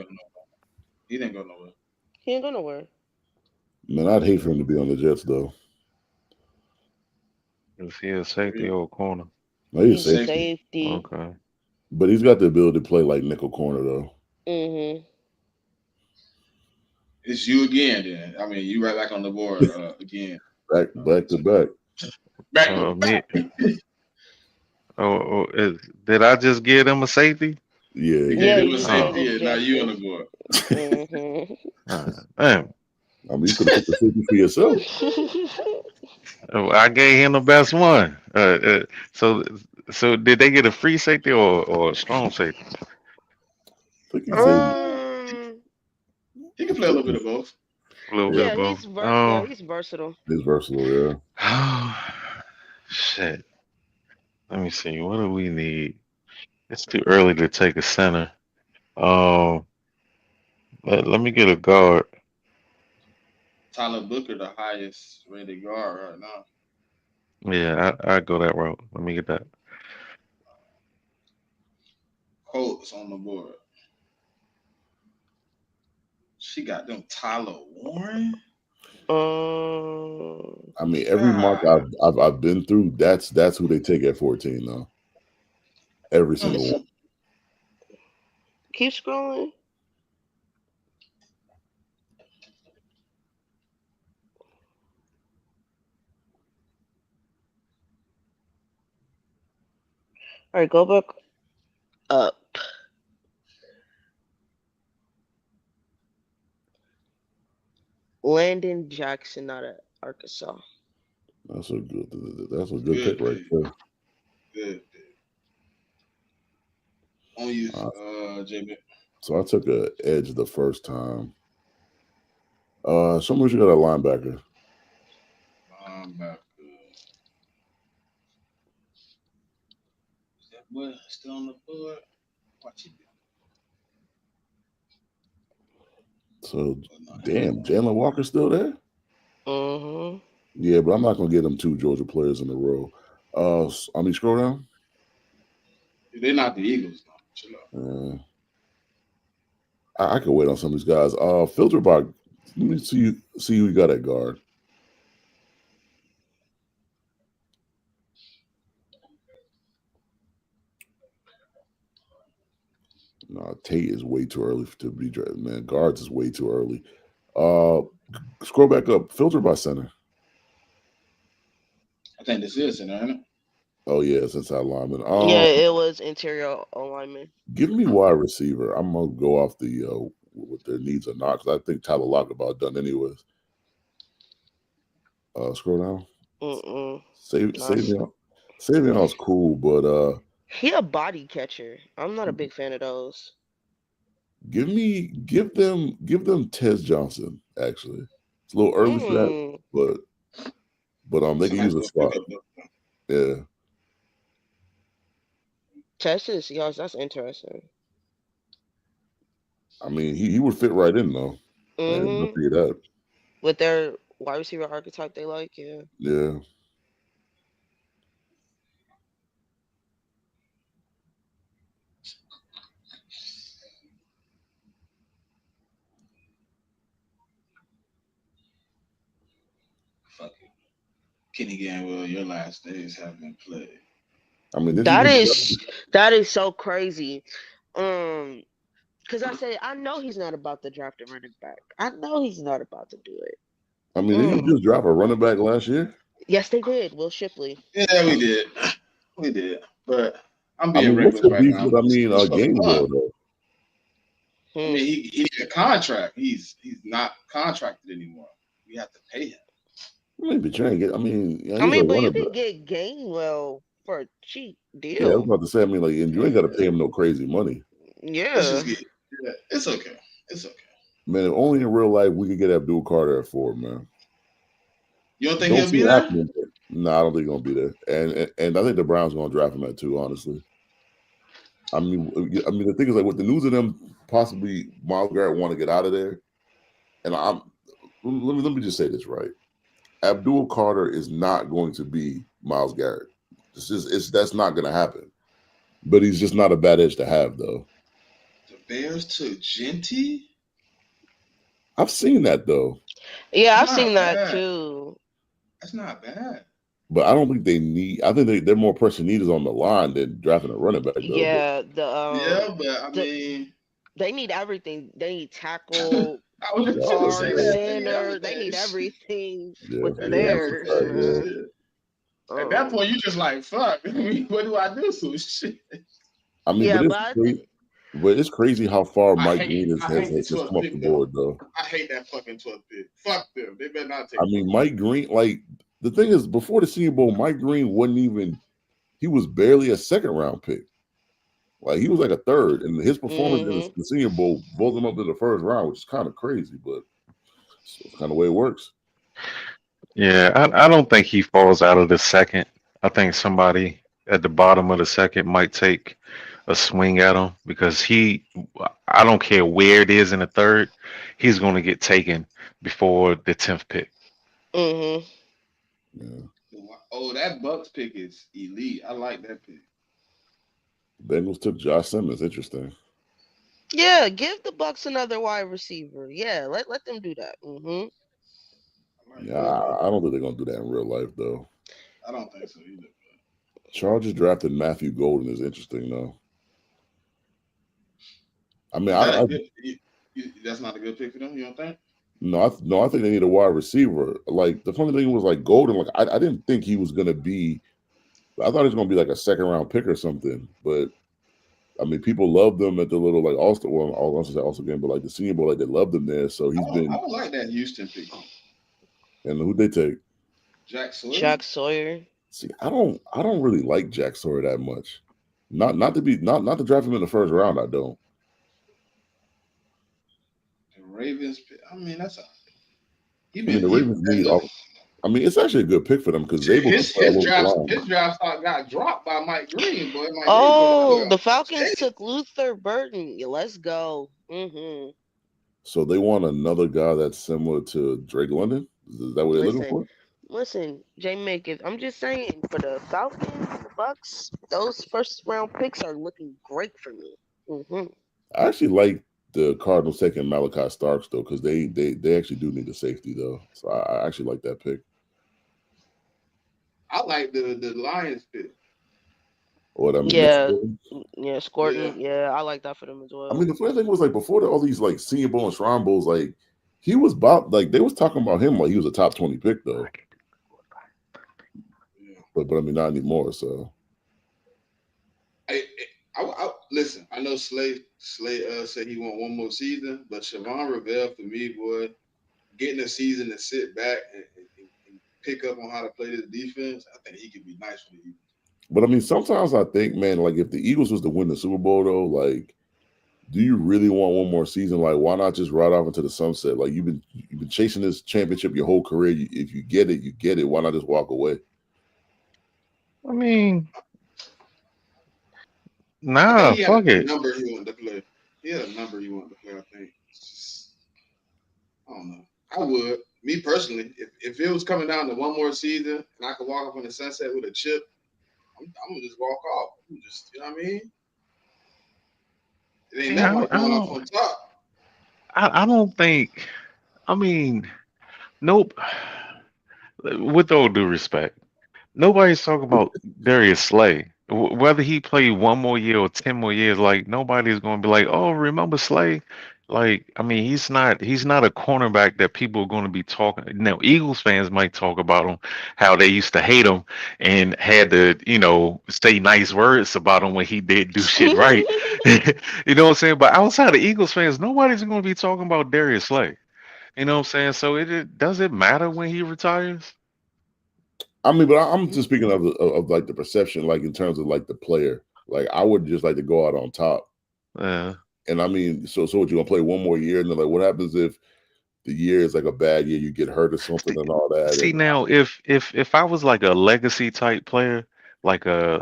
didn't go nowhere. He ain't go nowhere. Man, I'd hate for him to be on the Jets though. Is he a safety or a corner? No, he's He's a safety, safety. Okay. but he's got the ability to play like nickel corner though. Mm-hmm. It's you again. Then I mean, you right back on the board again. Back to So back. back to Me. back. Did I just give them a safety? Yeah, You you gave Yeah, him did. a you gave safety, Oh, them and now you on the Justin. board. Mm-hmm. damn. I mean, you could have took the safety for yourself. Oh, I gave him the best one. So, so did they get a free safety or a strong safety? I think he's a. um. He can play a little bit of both. A little bit Yeah, Yeah, of both. yeah, Oh, he's versatile. he's versatile. Yeah. shit. Let me see. What do we need? It's too early to take a center. Um, let me get a guard. Tyler Booker, the highest rated guard right now. Yeah, I go that route. Let me get that. Colts on the board. She got them Tyler Warren. I mean, every mock God, I've been through, that's who they take at 14 though. Every single one. mm, Keep scrolling. All right, go back up. Landon Jackson out of Arkansas. That's a good pick good right pick. there. Good pick. On you, Uh, JB. so I took a edge the first time. Somewhere you got a linebacker. Back. Is that boy still on the board? Watch it. So Oh, no, he damn, gone. Jalen Walker's still there. Mm-hmm. Yeah, but I'm not gonna get them two Georgia players in a row. I mean, scroll down. They're not the Eagles. No. Chill out. I could wait on some of these guys. Filter by. Let me see who you got at guard. No, Tate is way too early to be drafted. Man, guards is way too early. Uh, Scroll back up. Filter by center. I think this is it, ain't it? Oh yeah, it's inside lineman. Yeah, it was interior alignment. Give me wide receiver. I'm gonna go off the what their needs are not because I think Tyler Lockett about done anyways. Scroll down. Mm-mm. Nice. Savion's cool, but He a body catcher. I'm not a big fan of those. give them Tez Johnson. Actually, it's a little early for that, Mm. but they It's a can nice use a little spot. pickup, though. Yeah, Texas, yes, that's interesting. I mean he would fit right in though, and I'll Mm-hmm. tell you that. With their wide receiver archetype they like, yeah. Yeah, Fuck it. Kenny Gainwell, your last days have been played. I mean this That is is that is so crazy. Um, because I know he's not about to draft a running back. I know he's not about to do it. I mean did you Mm. just drop a running back last year? Yes, they did. Will Shipley. Yeah, we did. We did. But I'm I being mean what's reckless your right beef now. with Just for Gainwell fun. though? I Hmm. mean, he needs a contract. He's not contracted anymore. We have to pay him. Maybe trying to get. I mean, I he's a mean, but you running can back. get Gainwell for a cheap Yeah, I was deal. about to say. I mean, like, and you ain't got to pay him no crazy money, Let's just Yeah. get. Yeah, it's okay. It's okay. man. If only in real life we could get Abdul Carter at 4, man. You don't think Don't he'll see be it there? happening. No, I don't think he's gonna be there, and I think the Browns gonna draft him at 2. Honestly, I mean, the thing is like with the news of them possibly Miles Garrett want to get out of there, and let me just say this right. Abdul Carter is not going to be Miles Garrett. That's not going to happen. But he's just not a bad edge to have, though. The Bears took Genty. I've seen that though. Yeah, That's I've not seen that bad. too. That's not bad. But I don't think they need. I think they're more pressing needed on the line than drafting a running back though. But Yeah, Yeah, but I the mean, they need everything. They need I tackle, was just yeah, about to guard, say yeah, that. They need center. They everything. need everything yeah, with the They need yeah, that's a Bears, fact. everything. Yeah, man. Shit. At that Um, point, you just like, fuck. I mean, what do I do? So shit. I mean, yeah, but I think but it's crazy how far I Mike hate Green I hate the has 12th come up the pick though. board though. I hate that fucking 12th pick. Fuck them. They better not I take mean, fucking. Mike Green, like the thing is, before the Senior Bowl, Mike Green wasn't even. He was barely a second round pick. Like he was like a third, and his performance in hmm the Senior Bowl voted him up to the first round, which is kind of crazy, but it's kind of the way it works. Yeah, I don't think he falls out of the second. I think somebody at the bottom of the second might take a swing at him because I don't care where it is in the third, he's going to get taken before the 10th pick. hmm Yeah, Oh, that Bucks pick is elite. I like that pick. Bengals took Josh Simmons. Interesting. Yeah, give the Bucks another wide receiver. Yeah, let them do that. I like Yeah, that. I don't think they're gonna do that in real life though. I don't think so either. Chargers drafted Matthew Golden is interesting though. I mean, Is that a good? That's not a good pick for them. You don't think? no, I think they need a wide receiver. Like the funny thing was like Golden, like I didn't think he was gonna be. I thought he was gonna be like a second round pick or something. But I mean, people loved him at the little like All-Star, well, I also say All-Star game, but like the Senior Bowl, like they loved him there. So he's I been. don't like that Houston pick. And who they take? Jack Sawyer. Jack Sawyer. See, I don't really like Jack Sawyer that much. Not to draft him in the first round. I don't. The Ravens pick. I mean, that's a he I mean, been the he Ravens that need. look I mean, it's actually a good pick for them because Zabel can play all over the line. his draft stock got dropped by Mike Green, boy. Mike Green put him Oh, under the Falcons shade. took Luther Burton. Yeah, let's go. So they want another guy that's similar to Drake London. Is that what they're looking Listen, for? listen, JMIK. If I'm just saying, for the Falcons and the Bucks, those first round picks are looking great for me. I actually like the Cardinals taking Malachi Starks though because they actually do need a safety though. So I actually like that pick. I like the Lions pick. What I mean, Nick Yeah, Scourton. yeah, Yeah, Scorton. Yeah, I like that for them as I mean, well. the funny thing was like before all these like Senior Bowl and Shrine Bowls, like he was about like they was talking about him like he was a top 20 pick though. yeah. But I mean not anymore. So Listen. I know Slay said he want one more season, but Siobhan Rivera for me, boy, getting a season to sit back and pick up on how to play this defense, I think he could be nice for the Eagles. but I mean sometimes I think, man, like if the Eagles was to win the Super Bowl though, like do you really want one more season? Like, why not just ride off into the sunset? Like, you've been chasing this championship your whole career. If you get it, you get it. Why not just walk away? I mean, I think nah, he had fuck a it. number he wanted to play. He had a number he wanted to play. I think. I don't know. I would. Me personally, if it was coming down to one more season and I could walk up on the sunset with a chip, I'm gonna just walk off. I'm just, you know what I mean? It ain't See, nothing like going off on top. I don't think. I mean, nope. With all due respect, nobody's talking about Darius Slay. Whether he played one more year or 10 more years, like nobody's going to be like, "Oh, remember Slay?" Like, I mean, he's not a cornerback that people are going to be talking. Now, Eagles fans might talk about him, how they used to hate him and had to, say nice words about him when he did do shit right. You know what I'm saying? But outside of Eagles fans, nobody's going to be talking about Darius Slay. You know what I'm saying? So does it matter when he retires? I mean, but I'm just speaking of like the perception, like in terms of like the player. Like, I would just like to go out on top. Yeah. And I mean, so what you gonna play one more year? And then like, what happens if the year is like a bad year? You get hurt or something See, and all that. see And now, if I was like a legacy type player, like a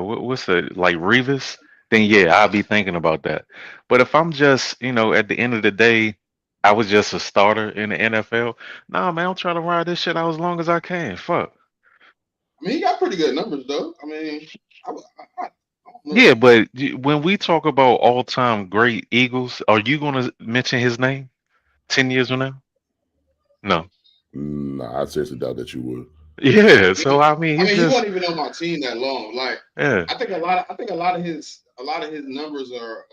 what's the like Revis, then yeah, I'd be thinking about that. But if I'm just, at the end of the day, I was just a starter in the NFL. Nah, man, I'm trying to ride this shit out as long as I can. Fuck. I mean, he got pretty good numbers though. I mean, I don't know. Yeah, but when we talk about all-time great Eagles, are you gonna mention his name 10 years from now? No. nah, I seriously doubt that you would. Yeah. So I mean, I he's mean, he just wasn't even on my team that long. Like, yeah. I think a lot of his numbers are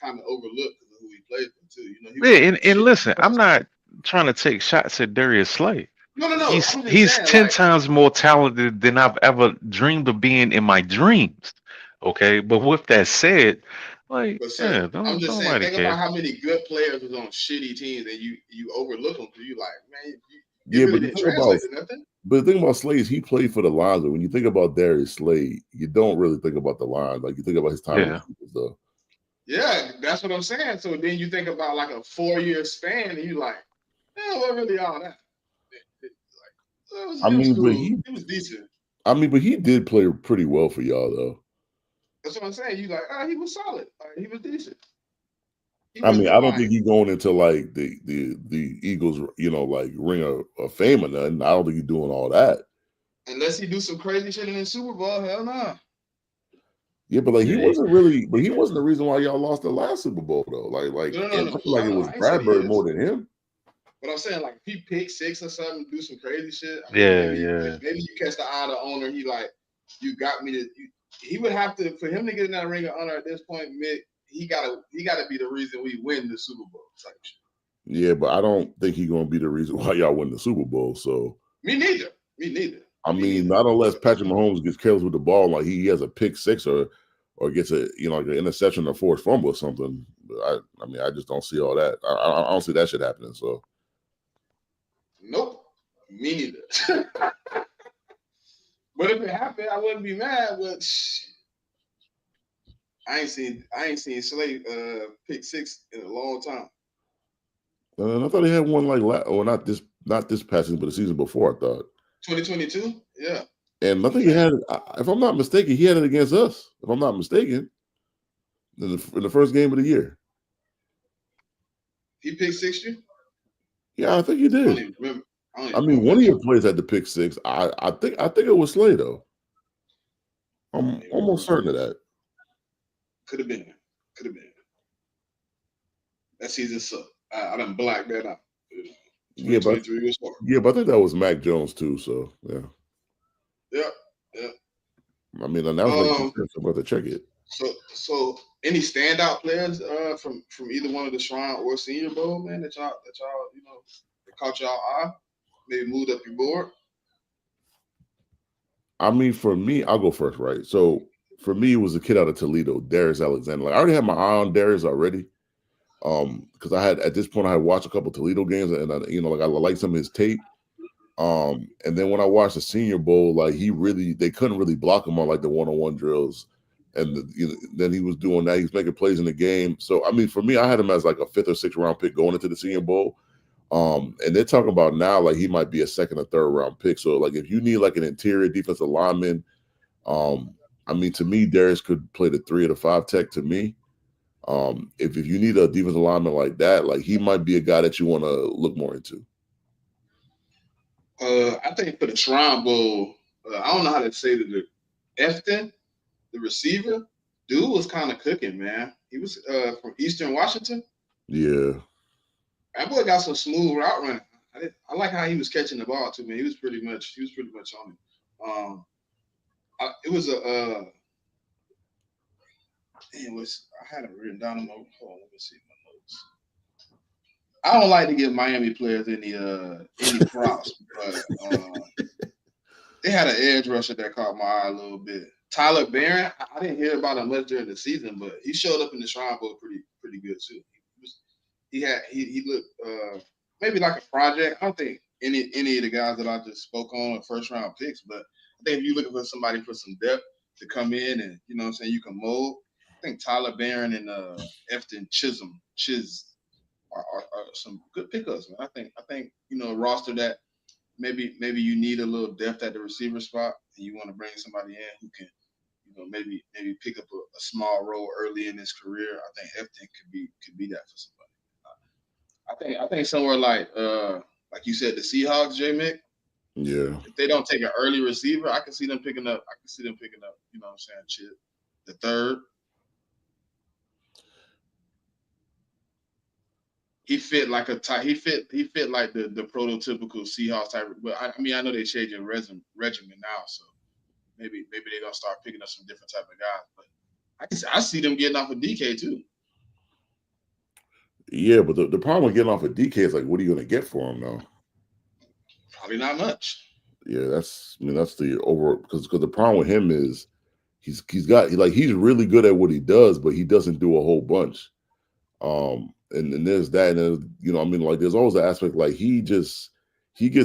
kind of overlooked because of who he played for too. You know, he was Yeah, on some and shit. listen, I'm not trying to take shots at Darius Slay. No, no, no. He's I'm just he's saying, 10 like, times more talented than I've ever dreamed of being in my dreams. Okay, but with that said, like, but sir, yeah, I'm don't just saying, nobody think about care. how many good players was on shitty teams and you overlook them because you like, man, it Yeah, really didn't translate to nothing. but the thing about Slade is he played for the Lions. But when you think about Darius Slade, you don't really think about the Lions. Like you think about his time with Yeah, the Eagles, though. Yeah, that's what I'm saying. So then you think about like a 4-year span, and you like, yeah, what really all that? I It was mean, but cool. he, It was decent. but he did play pretty well for y'all, though. That's what I'm saying. You like, he was solid. He was decent. He I mean, wasn't I don't think like he's going into like the Eagles, like ring of fame or nothing. I don't think he's doing all that. unless he do some crazy shit in the Super Bowl. Hell no. Yeah, but like yeah, he, he wasn't the reason why y'all lost the last Super Bowl though. Like No, no, no, it no, looked like no, it no. was I ain't said he Bradbury more is. than him. But I'm saying like if he pick six or something, do some crazy shit. I mean, yeah, yeah, maybe you catch the eye of the owner. He like, you got me to. He would have to for him to get in that ring of honor at this point. Mick, he gotta be the reason we win the Super Bowl type shit. Yeah, but I don't think he's gonna be the reason why y'all win the Super Bowl. So Me neither. Me neither. I Me mean, neither. not unless But Patrick Mahomes gets careless with the ball, like he has a pick six or gets a like an interception or forced fumble or something. But I mean, I just don't see all that. I don't see that shit happening. So nope. Me neither. But if it happened, I wouldn't be mad. But I ain't seen Slade pick six in a long time. I thought he had one like not this past season, but the season before. I thought. 2022? Yeah. And I think he had, if I'm not mistaken, he had it against us. If I'm not mistaken, in the first game of the year. He picked six you? Yeah, I think he I don't did. even remember. I don't I even mean, remember one of that your shit. players had the pick six. I think it was Slay though. I don't I'm even almost remember. certain of that. Could have been. Could have been. That season sucked. I done blacked that out. Yeah, but 2023 was hard. I think that was Mac Jones too. So yeah, Yeah. Yeah. I mean, and that was like Um. I'm about to check it. So any standout players from either one of the Shrine or Senior Bowl, man, that y'all that caught y'all eye, maybe moved up your board. I mean, for me, I'll go first, right? So for me, it was a kid out of Toledo, Darius Alexander. Like I already had my eye on Darius already. Because I had at this point I had watched a couple Toledo games and like I liked some of his tape. And then when I watched the Senior Bowl, like they couldn't really block him on like the one-on-one drills, and then he was doing that. He was making plays in the game. So I mean, for me, I had him as like a 5th or 6th round pick going into the Senior Bowl. And they're talking about now like he might be a 2nd or 3rd round pick. So like if you need like an interior defensive lineman, I mean to me, Darius could play the 3 or the 5 tech to me. If you need a defensive lineman like that, like he might be a guy that you want to look more into. I think for the Shrine Bowl, I don't know how to say the Efton, the receiver, dude was kind of cooking, man. He was from Eastern Washington. Yeah. That boy got some smooth route running. I like how he was catching the ball too, man. He was pretty much on it. It was a I had it written down on my hold on, let me see my notes. I don't like to give Miami players any props, but they had an edge rusher that caught my eye a little bit. Tyler Barron, I didn't hear about him much during the season, but he showed up in the Shrine Bowl pretty good too. He looked maybe like a project. I don't think any of the guys that I just spoke on are 1st round picks, but I think if you're looking for somebody for some depth to come in and you know what I'm saying you can mold, I think Tyler Barron and Efton Chiz are some good pickups, man. I think a roster that maybe you need a little depth at the receiver spot and you want to bring somebody in who can maybe pick up a small role early in his career. I think Efton could be that for somebody. I think somewhere like you said, the Seahawks, JMIK. Yeah. If they don't take an early receiver, I can see them picking up. You know what I'm saying, Chip, the 3rd. he fit like a type. He fit like the prototypical Seahawks type. But I mean, I know they changed their regimen now, so maybe they're gonna start picking up some different type of guys. But I see them getting off of DK too. Yeah, but the problem with getting off of DK is like, what are you going to get for him though? Probably not much. Yeah, that's the over because the problem with him is he's really good at what he does, but he doesn't do a whole bunch. And there's that, and like there's always the aspect like he gets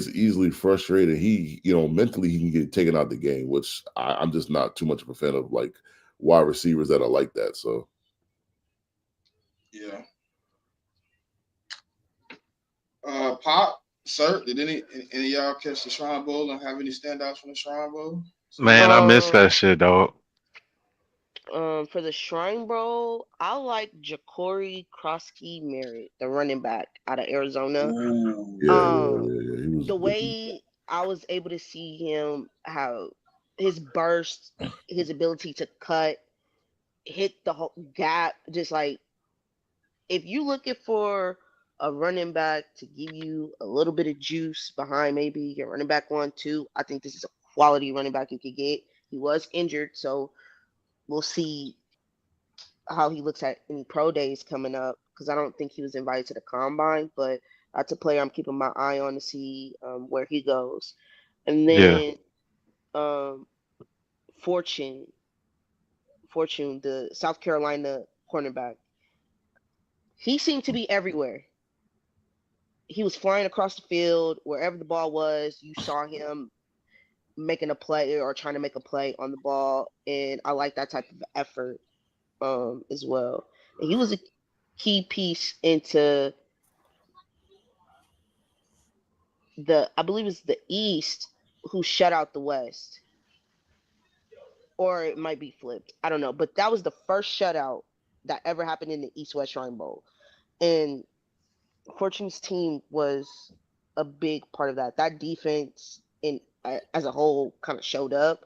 easily frustrated. He mentally he can get taken out the game, which I'm just not too much of a fan of like wide receivers that are like that. So yeah. Pop, sir, did any of y'all catch the Shrine Bowl and have any standouts from the Shrine Bowl? Man, I miss that Um, shit, dog. for the Shrine Bowl, I like Ja'Cory Krosky Merritt, the running back out of Arizona. Ooh, Um, yeah. He was the way I was able to see him, how his burst, his ability to cut, hit the whole gap, just like if you're looking for a running back to give you a little bit of juice behind maybe your running back 1, 2, I think this is a quality running back you could get. He was injured, so we'll see how he looks at any pro days coming up because I don't think he was invited to the combine, but that's a player I'm keeping my eye on to see where he goes. And Yeah. then um, Fortune, the South Carolina cornerback, he seemed to be everywhere. He was flying across the field wherever the ball was. You saw him making a play or trying to make a play on the ball, and I like that type of effort as well. And he was a key piece into I believe it's the East who shut out the West, or it might be flipped. I don't know, but that was the first shutout that ever happened in the East West Shrine Bowl, and Fortune's team was a big part of that. That defense in as a whole kind of showed up,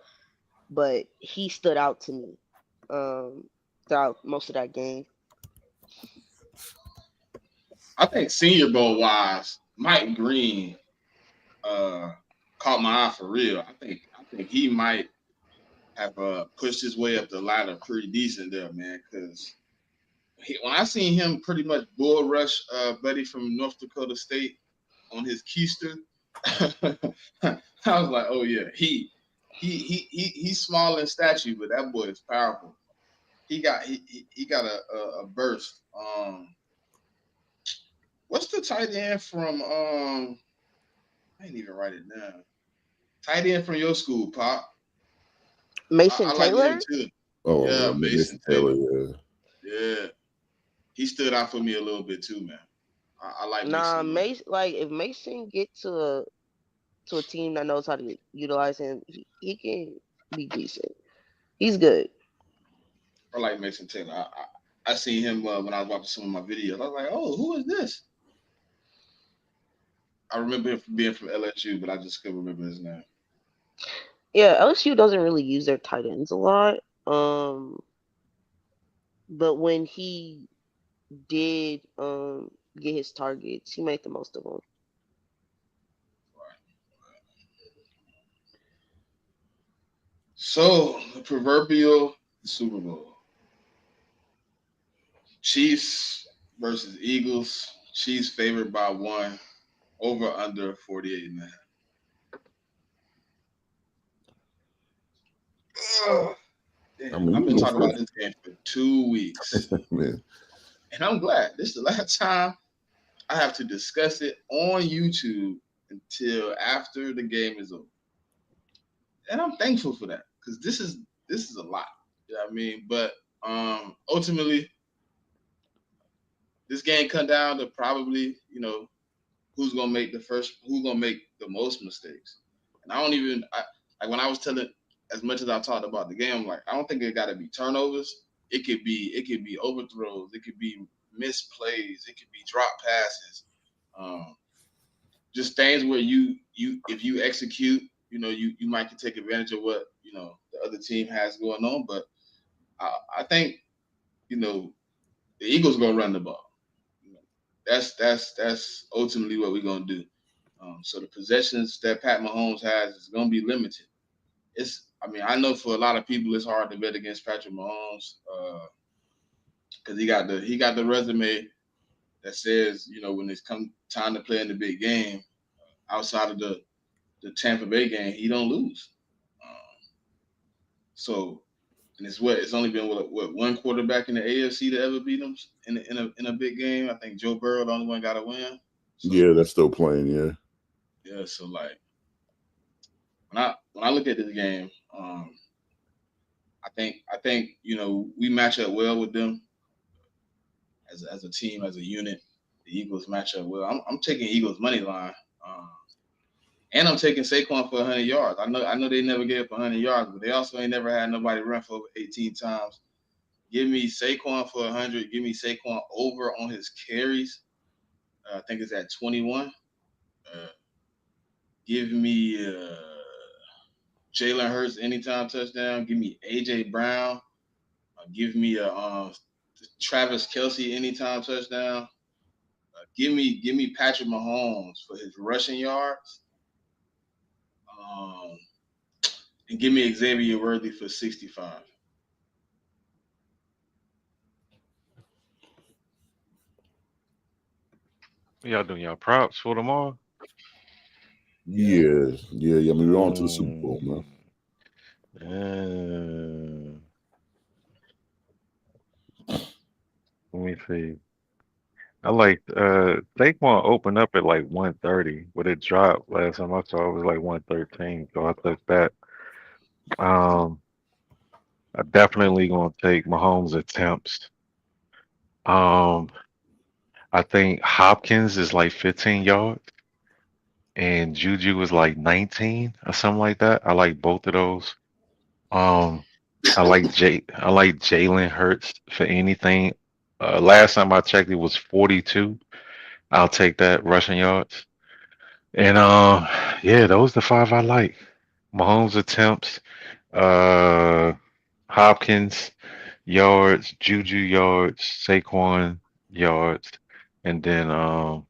but he stood out to me throughout most of that game. I think Senior Bowl wise, Mike Green uh, caught my eye for real. I think he might have pushed his way up the ladder pretty decent there, man. Because when I seen him pretty much bull rush buddy from North Dakota State on his keister, I was like, oh yeah, he's small in stature, but that boy is powerful. He got a burst. What's the tight end from I ain't even write it down. Tight end from your school, Pop. I Mason like him Taylor? too. oh Yeah, Mason Mason Taylor, Taylor. yeah. Yeah, he stood out for me a little bit too, man. I like Mason Nah, a little bit. Mason. Like if Mason get to a team that knows how to utilize him, he can be decent. He's good. I like Mason Taylor. I seen him when I was watching some of my videos. I was like, oh, who is this? I remember him from being from LSU, but I just couldn't remember his name. Yeah, LSU doesn't really use their tight ends a lot. But when he did get his targets, he made the most of them. So the proverbial Super Bowl. Chiefs versus Eagles. Chiefs favored by 1. Over under 48.5. Ugh. I Damn, mean, I've you been go talking about first, this game for 2 weeks. man. And I'm glad. This is the last time I have to discuss it on YouTube until after the game is over. And I'm thankful for that because this is a lot. You know what I mean? But ultimately, this game come down to probably, who's gonna make the most mistakes. And like when I was telling, as much as I talked about the game, I'm like, I don't think it gotta be turnovers. It could be overthrows, it could be misplays, it could be drop passes. Um, just things where you if you execute, you might can take advantage of what the other team has going on. But I think the Eagles gonna run the ball. You know, that's ultimately what we're gonna do. So the possessions that Pat Mahomes has is gonna be limited. I mean, I know for a lot of people it's hard to bet against Patrick Mahomes because he got the resume that says, when it's come time to play in the big game, outside of the Tampa Bay game, he don't lose. Um, so, and it's only been one quarterback in the AFC to ever beat him in a big game. I think Joe Burrow the only one got to win. So Yeah, that's still playing. Yeah. yeah, so like when I look at this game, I think we match up well with them as a team, as a unit. The Eagles match up well. I'm taking Eagles money line. Um, And I'm taking Saquon for 100 yards. I know they never gave up 100 yards, but they also ain't never had nobody run for over 18 times. Give me Saquon for 100. Give me Saquon over on his carries. I think it's at 21. Uh, give me Jalen Hurts anytime touchdown. Give me AJ Brown. Give me Travis Kelsey anytime touchdown. Give me Patrick Mahomes for his rushing yards. Um, and give me Xavier Worthy for 65. Y'all doing y'all props for tomorrow? Yeah. Yeah. I mean, we're on to the Super Bowl, man. Let me see. I like Saquon opened up at like 130, but it dropped last time I saw it was like 113, so I took that. Um, I definitely gonna take Mahomes attempts. Um, I think Hopkins is like 15 yards and Juju is like 19 or something like that. I like both of those. Um, I like Jalen Hurts for anything. Last time I checked, it was 42. I'll take that rushing yards. And yeah, those the five I like. Mahomes attempts, uh, Hopkins yards, Juju yards, Saquon yards, and then uh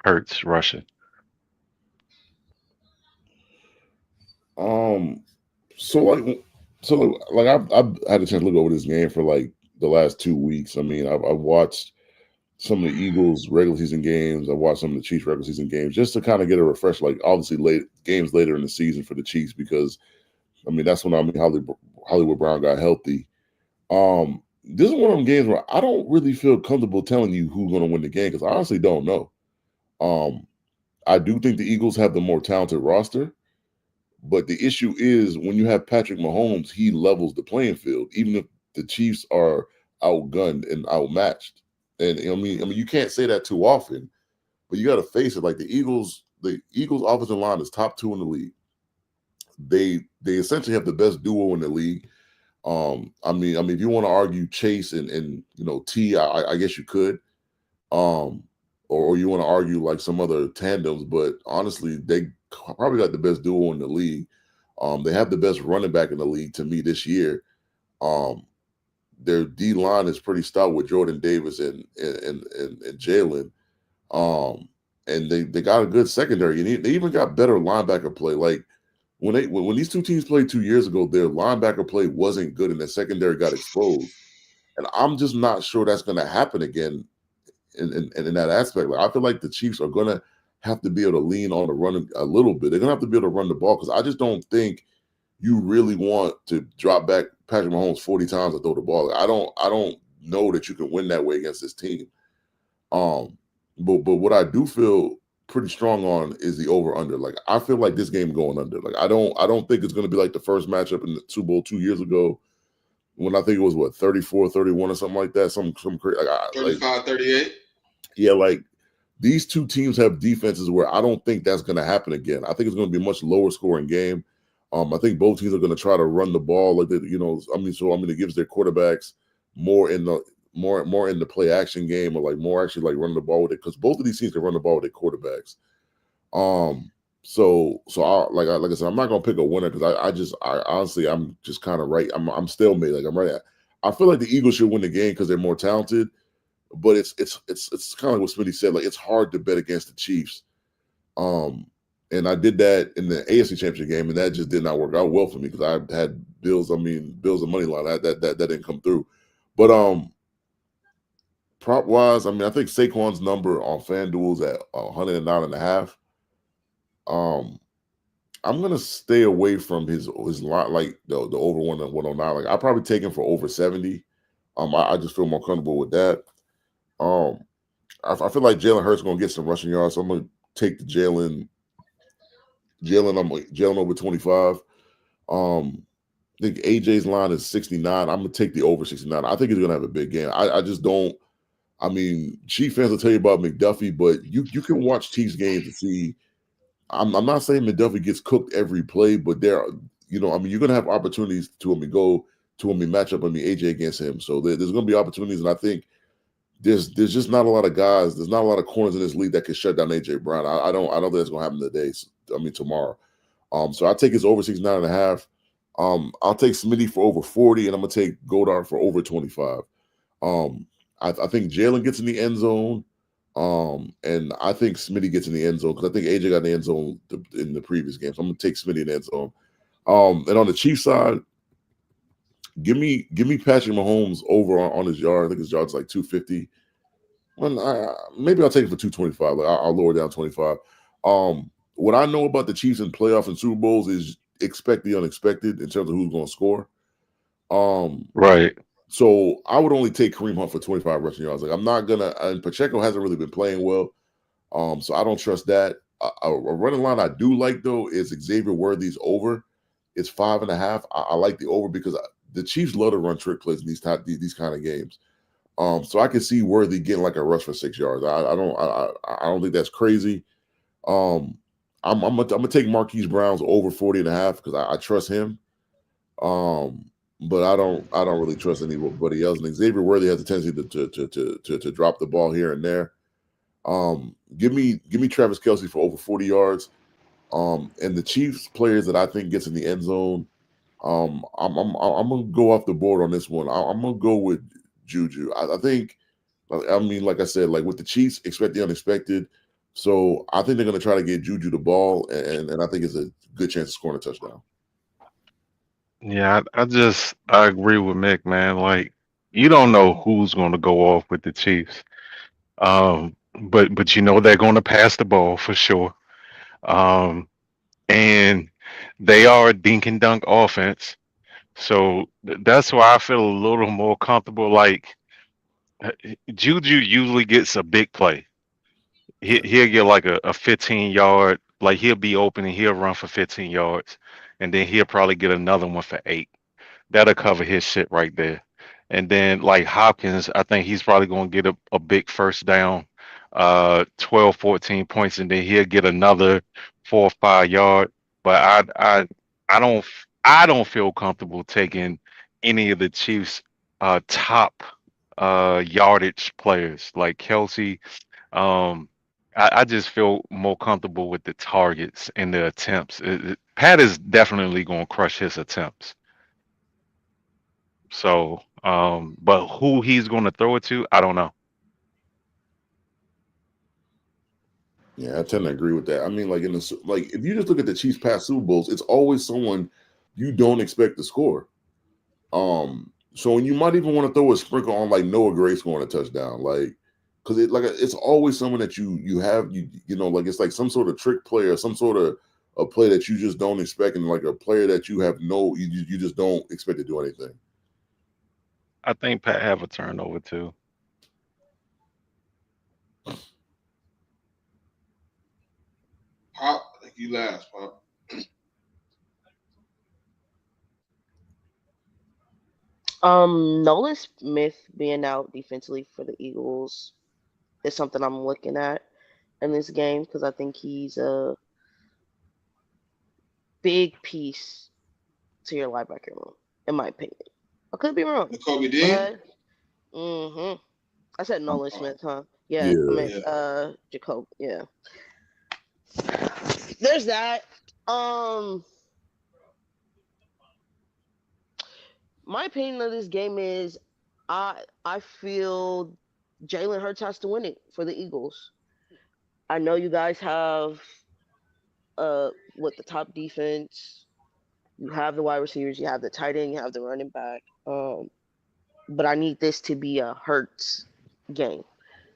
Hurts rushing. Um, so like I've had a chance to look over this game for like the last 2 weeks. I mean, I've watched some of the Eagles regular season games. I watched some of the Chiefs regular season games just to kind of get a refresh. Like obviously late games later in the season for the Chiefs because I mean that's when Hollywood Brown got healthy. This is one of them games where I don't really feel comfortable telling you who's going to win the game because I honestly don't know. Um, I do think the Eagles have the more talented roster. But the issue is when you have Patrick Mahomes, he levels the playing field, even if the Chiefs are outgunned and outmatched. And I mean, you can't say that too often, but you got to face it. Like the Eagles' offensive line is top 2 in the league. They essentially have the best duo in the league. I mean, if you want to argue Chase and T, I guess you could. Um, or you want to argue like some other tandems, but honestly, they probably got the best duo in the league. They have the best running back in the league to me this year. Um, their D line is pretty stout with Jordan Davis and Jalen. And they got a good secondary, and they even got better linebacker play. Like when these two teams played 2 years ago, their linebacker play wasn't good, and their secondary got exposed. And I'm just not sure that's going to happen again in that aspect. Like I feel like the Chiefs are going to have to be able to lean on the run a little bit. They're going to have to be able to run the ball because I just don't think you really want to drop back Patrick Mahomes 40 times and throw the ball. I don't know that you can win that way against this team. But what I do feel pretty strong on is the over under. Like I feel like this game going under. Like I don't think it's going to be like the first matchup in the Super Bowl 2 years ago when I think it was 34-31 or something like that. Some crazy 35-38. Yeah, like these two teams have defenses where I don't think that's going to happen again. I think it's going to be a much lower scoring game. I think both teams are going to try to run the ball like that. It gives their quarterbacks more in the play action game or like more actually like running the ball with it because both of these teams can run the ball with their quarterbacks. Like I said, I'm not gonna pick a winner because I honestly I'm just kind of right. I'm stalemate. Like I'm right. I feel like the Eagles should win the game because they're more talented. but it's kind of like what Smitty said. Like it's hard to bet against the Chiefs. Um, and I did that in the AFC Championship game, and that just did not work out well for me because I had Bills. I mean, Bills and money line that didn't come through. But prop wise, I mean, I think Saquon's number on FanDuel is at 109.5. Um, I'm gonna stay away from his line, like the over 109. Like I probably take him for over 70. I just feel more comfortable with that. Um, I feel like Jalen Hurts gonna get some rushing yards, so I'm gonna take the Jalen over 25. I think AJ's line is 69. I'm gonna take the over 69. I think he's gonna have a big game. I just don't. I mean, Chief fans will tell you about McDuffie, but you can watch Chiefs games to see. I'm not saying McDuffie gets cooked every play, but there, I mean, you're gonna have opportunities to him and go to him and match up. I mean, AJ against him, so there's gonna be opportunities, and I think there's just not a lot of guys. There's not a lot of corners in this league that can shut down AJ Brown. I don't think that's gonna happen today. I mean, tomorrow. So I take his over 69.5. I'll take Smitty for over 40, and I'm gonna take Godard for over 25. Um, I think Jalen gets in the end zone. And I think Smitty gets in the end zone because I think AJ got in the end zone in the previous game. So I'm gonna take Smitty in the end zone. And on the Chiefs side, give me Patrick Mahomes over on his yard. I think his yard's like 250. Maybe I'll take it for 225. Like I'll lower down 25. What I know about the Chiefs in playoffs and Super Bowls is expect the unexpected in terms of who's going to score. Right. So I would only take Kareem Hunt for 25 rushing yards. Like I'm not gonna. And Pacheco hasn't really been playing well. So I don't trust that. A running line I do like though is Xavier Worthy's over. It's 5.5. I like the over because the Chiefs love to run trick plays in these kind of games. So I can see Worthy getting like a rush for 6 yards. I don't think that's crazy. I'm gonna take Marquise Brown's over 40.5 because I trust him. But I don't really trust anybody else. And Xavier Worthy has a tendency to drop the ball here and there. Give me Travis Kelce for over 40 yards. And the Chiefs players that I think gets in the end zone. I'm gonna go off the board on this one. I'm gonna go with Juju. I think. I mean, like I said, like with the Chiefs, expect the unexpected. So I think they're gonna try to get Juju the ball, and I think it's a good chance of scoring a touchdown. Yeah, I agree with Mick, man. Like you don't know who's going to go off with the Chiefs. But you know they're going to pass the ball for sure. Um, and they are a dink and dunk offense. So that's why I feel a little more comfortable. Like uh, Juju usually gets a big play. Yeah. He'll get like a 15 yard, like he'll be open and he'll run for 15 yards, and then he'll probably get another one for 8. That'll cover his shit right there. And then like Hopkins, I think he's probably gonna get a big first down, 12, 14 points, and then he'll get another 4 or 5 yard. But I don't feel comfortable taking any of the Chiefs top yardage players like Kelsey. I just feel more comfortable with the targets and the attempts. Pat is definitely gonna crush his attempts. So, but who he's going to throw it to, I don't know. Yeah, I tend to agree with that. I mean, like like if you just look at the Chiefs past Super Bowls, it's always someone you don't expect to score. So you might even want to throw a sprinkle on like Noah Gray scoring a touchdown, like because it's always someone that you have like it's like some sort of trick play or some sort of a play that you just don't expect, and like a player that you just don't expect to do anything. I think Pat have a turnover too. Pop, I think you last, Pop. Nolan Smith being out defensively for the Eagles is something I'm looking at in this game because I think he's a big piece to your linebacker room, in my opinion. I could be wrong, Kobe Dean. but I said Nolan Oh, Smith, huh? Yeah, I Yeah, meant yeah. Jacob. Yeah, there's that. My opinion of this game is I feel Jalen Hurts has to win it for the Eagles. I know you guys have with the top defense, you have the wide receivers, you have the tight end, you have the running back. But I need this to be a Hurts game.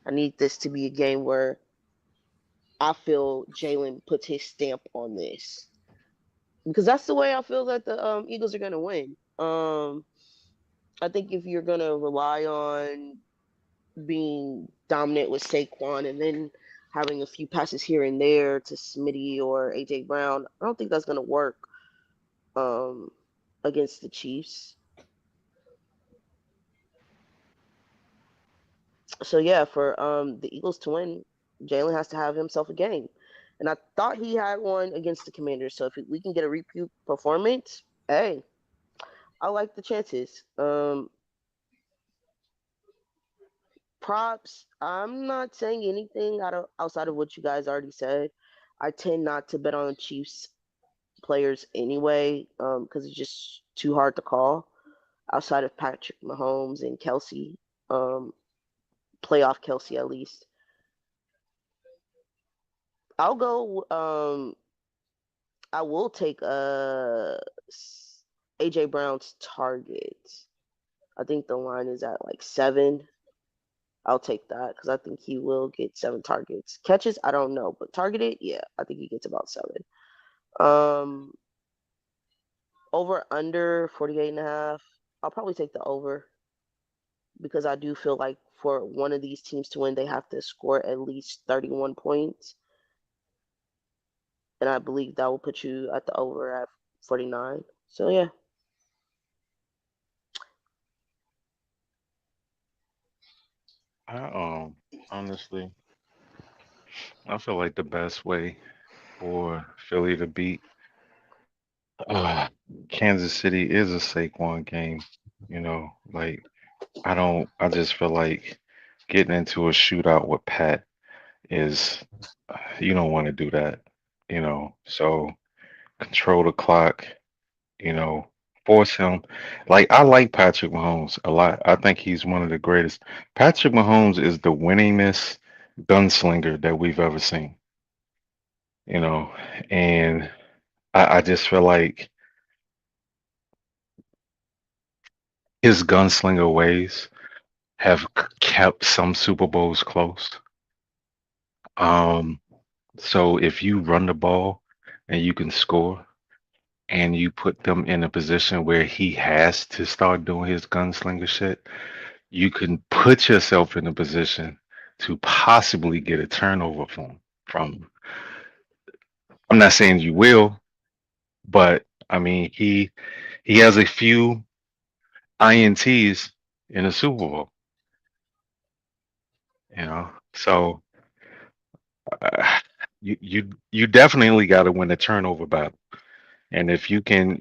I need this to be a game where I feel Jalen puts his stamp on this because that's the way I feel that the Eagles are gonna win. I think if you're gonna rely on being dominant with Saquon and then having a few passes here and there to Smitty or AJ Brown, I don't think that's gonna work um, against the Chiefs. So yeah, for the Eagles to win, Jalen has to have himself a game, and I thought he had one against the Commanders. So if we can get a repeat performance, hey, I like the chances. Props. I'm not saying anything outside of what you guys already said. I tend not to bet on the Chiefs players anyway, because it's just too hard to call outside of Patrick Mahomes and Kelsey, um, playoff Kelsey at least. I'll go. I will take AJ Brown's target. I think the line is at like 7. I'll take that because I think he will get 7 targets. Catches, I don't know, but targeted, yeah, I think he gets about 7. Um, over under 48 and a half. I'll probably take the over because I do feel like for one of these teams to win, they have to score at least 31 points, and I believe that will put you at the over at 49. So yeah. I honestly, I feel like the best way for Philly to beat uh, Kansas City is a Saquon game. You know, like I just feel like getting into a shootout with Pat is, you don't want to do that. So control the clock. You know, force him. Like I like Patrick Mahomes a lot. I think he's one of the greatest. Patrick Mahomes is the winningest gunslinger that we've ever seen. You know, and I just feel like his gunslinger ways have kept some Super Bowls close. Um, so if you run the ball and you can score and you put them in a position where he has to start doing his gunslinger shit, you can put yourself in a position to possibly get a turnover from. I'm not saying you will, but I mean he has a few ints in the Super Bowl, so uh, you definitely got to win the turnover battle, and if you can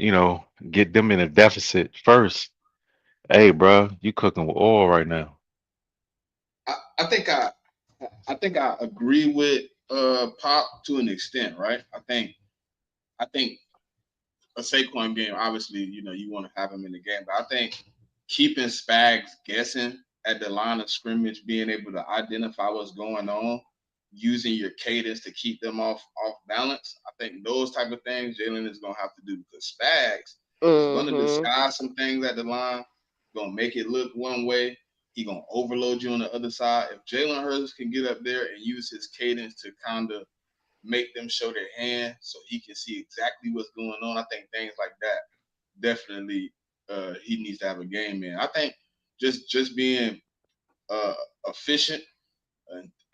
get them in a deficit first, hey bro, you cooking with oil right now. I think I agree with Pop to an extent, right? I think a Saquon game, obviously, you want to have him in the game, but I think keeping Spags guessing at the line of scrimmage, being able to identify what's going on, using your cadence to keep them off balance. I think those type of things Jalen is gonna have to do because Spags is gonna Mm-hmm. disguise some things at the line, gonna make it look one way. He gonna overload you on the other side. If Jalen Hurts can get up there and use his cadence to kind of make them show their hand so he can see exactly what's going on. I think things like that definitely he needs to have a game in. I think just being uh, efficient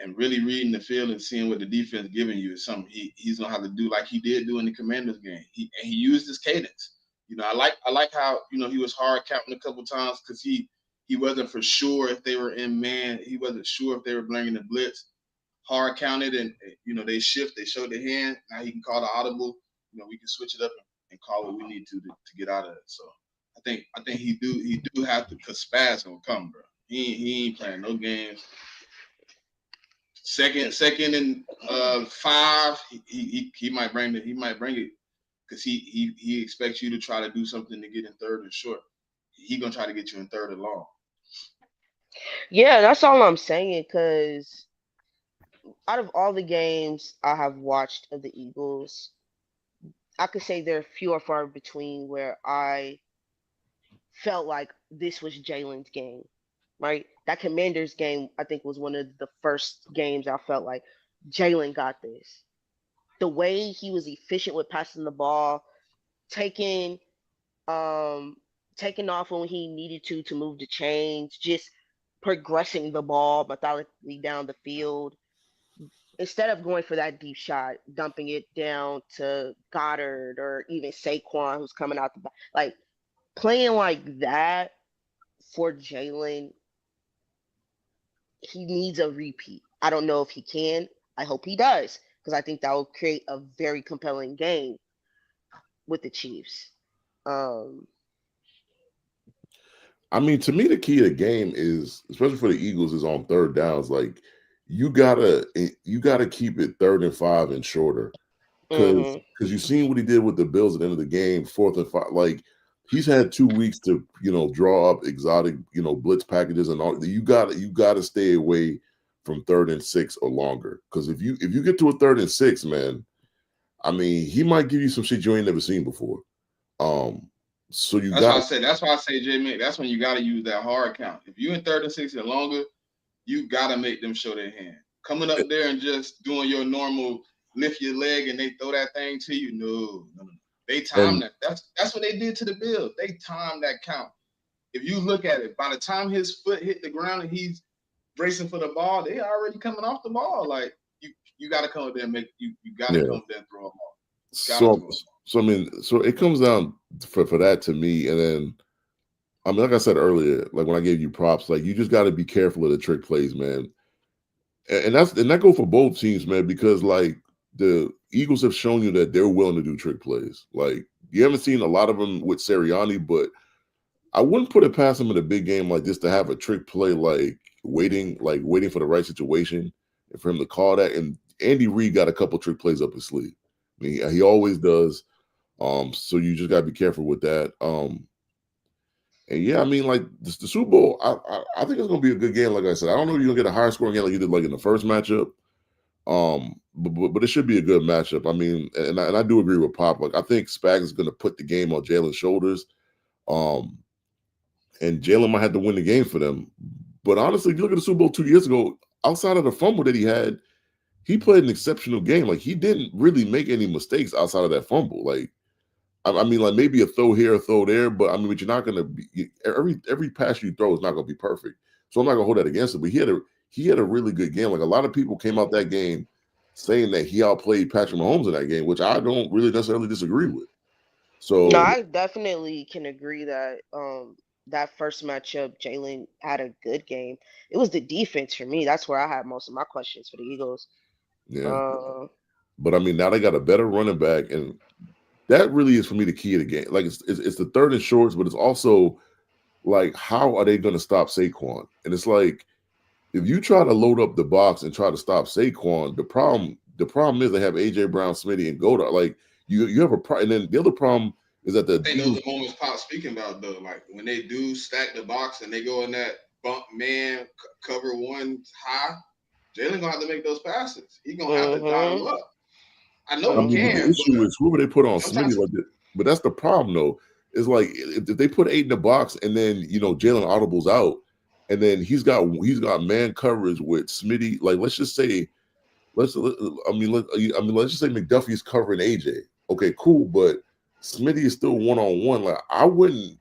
and really reading the field and seeing what the defense giving you is something he's gonna have to do like he did do in the Commanders game. He used his cadence. I like how he was hard counting a couple times because he wasn't for sure if they were in man. He wasn't sure if they were bringing the blitz hard counted and they shift, they show their hand. Now he can call the audible. We can switch it up and call what we need to get out of it. So I think he do have to cause Spaz gonna come, bro. He ain't playing no games. Second and 5, he might bring it because he expects you to try to do something to get in third and short. He gonna try to get you in third and long. Yeah, that's all I'm saying. Because out of all the games I have watched of the Eagles, I could say they're few or far between where I felt like this was Jalen's game, right? That Commanders game, I think, was one of the first games I felt like Jalen got this. The way he was efficient with passing the ball, taking um taking off when he needed to move the chains, just progressing the ball methodically down the field instead of going for that deep shot, dumping it down to Goddard or even Saquon who's coming out the back. Like playing like that for Jalen, he needs a repeat. I don't know if he can. I hope he does because I think that will create a very compelling game with the Chiefs. Um, I mean, to me, the key to the game is, especially for the Eagles, is on third downs. Like you gotta keep it 3rd and 5 and shorter. Because mhm. you've seen what he did with the Bills at the end of the game, 4th and 5. Like he's had 2 weeks to draw up exotic blitz packages and all. You gotta stay away from 3rd and 6 or longer. Because if you get to a 3rd and 6, man, I mean he might give you some shit you ain't never seen before. Um, so you That's why I got said. That's why I say JMIK. That's when you got to use that hard count. If you in 36 and longer, you got to make them show their hand. Coming up there and just doing your normal lift your leg and they throw that thing to you. No, no, no. They time and that. That's what they did to the Bills. They timed that count. If you look at it, by the time his foot hit the ground and he's bracing for the ball, they already coming off the ball. Like you got to come up there and you got to yeah. come up there and throw them off. Got to So throw them off. I mean, so it comes down for that to me, and then I mean, like I said earlier, like when I gave you props, like you just got to be careful of the trick plays, man. And that go for both teams, man, because like the Eagles have shown you that they're willing to do trick plays. Like you haven't seen a lot of them with Sirianni, but I wouldn't put it past him in a big game like this to have a trick play like waiting for the right situation and for him to call that. And Andy Reid got a couple trick plays up his sleeve. I mean, he always does. So you just gotta be careful with that. And yeah, I mean, like the Super Bowl, I think it's gonna be a good game. Like I said, I don't know if you're gonna get a higher scoring game like you did like in the first matchup. But it should be a good matchup. I mean, and I do agree with Pop. Like I think Spags is gonna put the game on Jalen's shoulders. Um, and Jalen might have to win the game for them. But honestly, if you look at the Super Bowl 2 years ago, outside of the fumble that he had, he played an exceptional game. Like he didn't really make any mistakes outside of that fumble. Like I mean, like maybe a throw here, a throw there, but I mean, but you're not going to be every pass you throw is not going to be perfect. So I'm not going to hold that against him. But he had a really good game. Like a lot of people came out that game saying that he outplayed Patrick Mahomes in that game, which I don't really necessarily disagree with. No, So I definitely can agree that that first matchup, Jalen had a good game. It was the defense for me. That's where I had most of my questions for the Eagles. yeah, Uh, but I mean now they got a better running back, and that really is for me the key of the game. Like it's the 3rd and shorts, but it's also like how are they going to stop Saquon? And it's like if you try to load up the box and try to stop Saquon, the problem is they have AJ Brown, Smitty, and Goddard. Like you have a problem, and then the other problem is that I the think those Eagles, are moments Pop speaking about though. Like when they do stack the box and they go in that bump man cover one high, Jalen gonna have to make those passes. He gonna have to dot them mhm, up. I know I he mean, but the can, issue but is whoever they put on Smitty sometimes like that. But that's the problem though. Is like if they put 8 in the box and then Jalen audibles out, and then he's got man coverage with Smitty. Like let's just say let's just say McDuffie's covering AJ. Okay, cool, but Smitty is still 1-on-1. Like I wouldn't,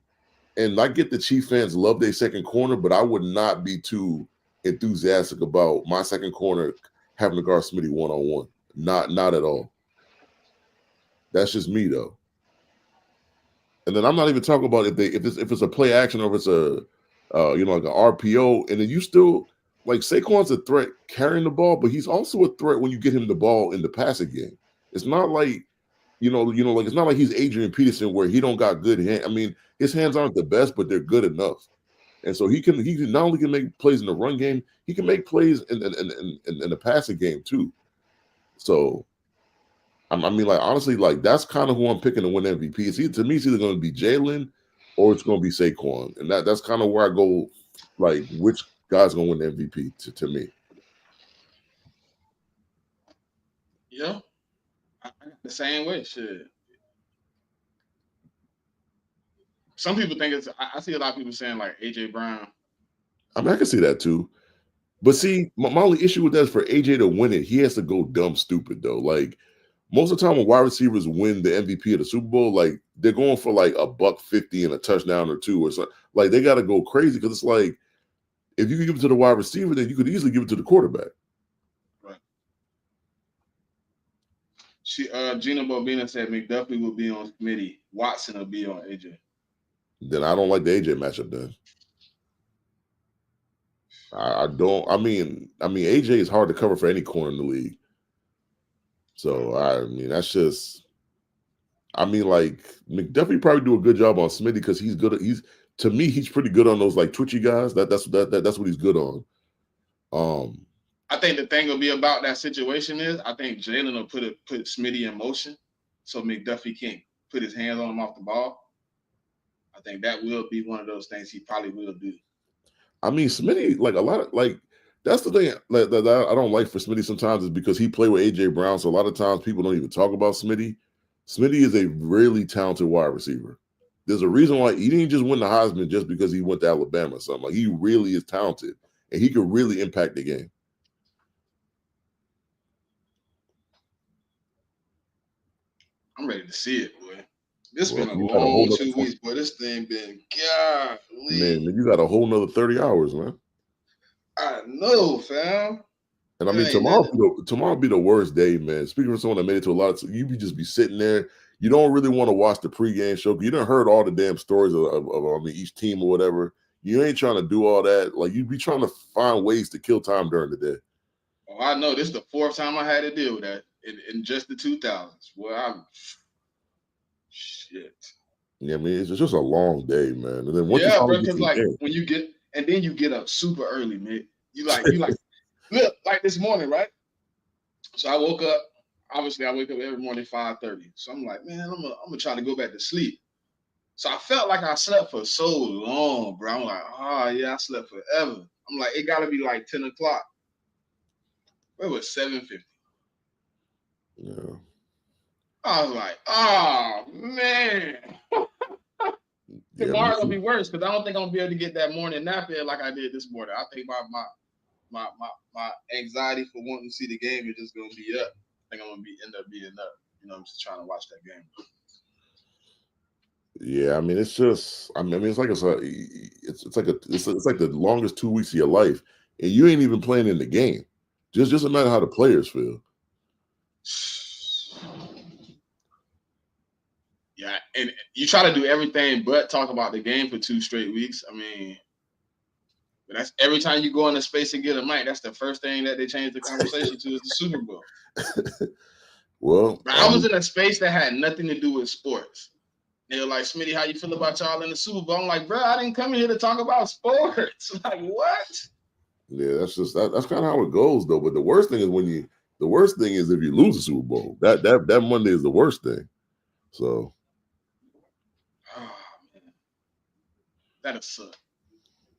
and I get the Chief fans love their second corner, but I would not be too enthusiastic about my second corner having to guard Smitty 1-on-1. Not at all. That's just me though. And then I'm not even talking about if it's a play action or if it's a like an RPO, and then you still like Saquon's a threat carrying the ball, but he's also a threat when you get him the ball in the passing game. It's not like like it's not like he's Adrian Peterson where he don't got good hand. I mean, his hands aren't the best, but they're good enough. And so he can not only can make plays in the run game, he can make plays in the passing game too. So I mean, like honestly, like that's kind of who I'm picking to win MVP. To me, it's either going to be Jalen or it's going to be Saquon, and that's kind of where I go. Like which guy's gonna win the MVP to me. Yeah, I got the same way. Shit. Some people think it's. I see a lot of people saying like AJ Brown. I mean, I can see that too. But see, my only issue with that is for AJ to win it, he has to go dumb stupid though. Like most of the time when wide receivers win the MVP of the Super Bowl, like they're going for like $150 and a touchdown or two or something. Like they got to go crazy because it's like if you could give it to the wide receiver, then you could easily give it to the quarterback. Right. Gina Bobina said McDuffie will be on Smitty. Watson will be on AJ. Then I don't like the AJ matchup. Then I don't. I mean, AJ is hard to cover for any corner in the league. So I mean, that's just. I mean, like McDuffie probably do a good job on Smitty because he's good. To me, he's pretty good on those like twitchy guys. That's what he's good on. I think the thing will be about that situation is I think Jalen will put Smitty in motion, so McDuffie can't put his hands on him off the ball. I think that will be one of those things he probably will do. I mean, Smitty, like a lot of like that's the thing that I don't like for Smitty sometimes is because he played with AJ Brown. So a lot of times people don't even talk about Smitty. Smitty is a really talented wide receiver. There's a reason why he didn't just win the Heisman just because he went to Alabama or something. Like he really is talented and he could really impact the game. I'm ready to see it, boy. This been a long 2 weeks, boy. This thing been golly. Man, you got a whole nother 30 hours, man. I know, fam. And I mean, tomorrow be the worst day, man. Speaking of someone that made it to a lot of, you just be sitting there. You don't really want to watch the pregame show. You done heard all the damn stories of each team or whatever. You ain't trying to do all that. Like you be trying to find ways to kill time during the day. Oh, I know. This is the fourth time I had to deal with that in just the 2000s. Well, shit. Yeah, I mean, it's just a long day, man. And then once bro, because like when you get up super early, man. You like look like this morning, right? So I woke up. Obviously, I wake up every morning 5:30. So I'm like, man, I'm gonna try to go back to sleep. So I felt like I slept for so long, bro. I'm like, yeah, I slept forever. I'm like, it gotta be like 10 o'clock. It was 7:50. Yeah. I was like, oh man. Tomorrow gonna be worse because I don't think I'm gonna be able to get that morning nap in like I did this morning. I think my anxiety for wanting to see the game is just gonna be up. I think I'm gonna end up being up. You know, I'm just trying to watch that game. Yeah, I mean, it's just. I mean, it's like it's like the longest 2 weeks of your life, and you ain't even playing in the game. Just doesn't matter how the players feel. Yeah, and you try to do everything but talk about the game for 2 straight weeks. I mean, but that's every time you go into space and get a mic, that's the first thing that they change the conversation to is the Super Bowl. Well, but I was in a space that had nothing to do with sports. They were like, Smitty, how you feel about y'all in the Super Bowl? I'm like, bro, I didn't come here to talk about sports. Like, what? Yeah, that's kind of how it goes, though. But the worst thing is if you lose the Super Bowl. That Monday is the worst thing. So, oh man, that'll suck.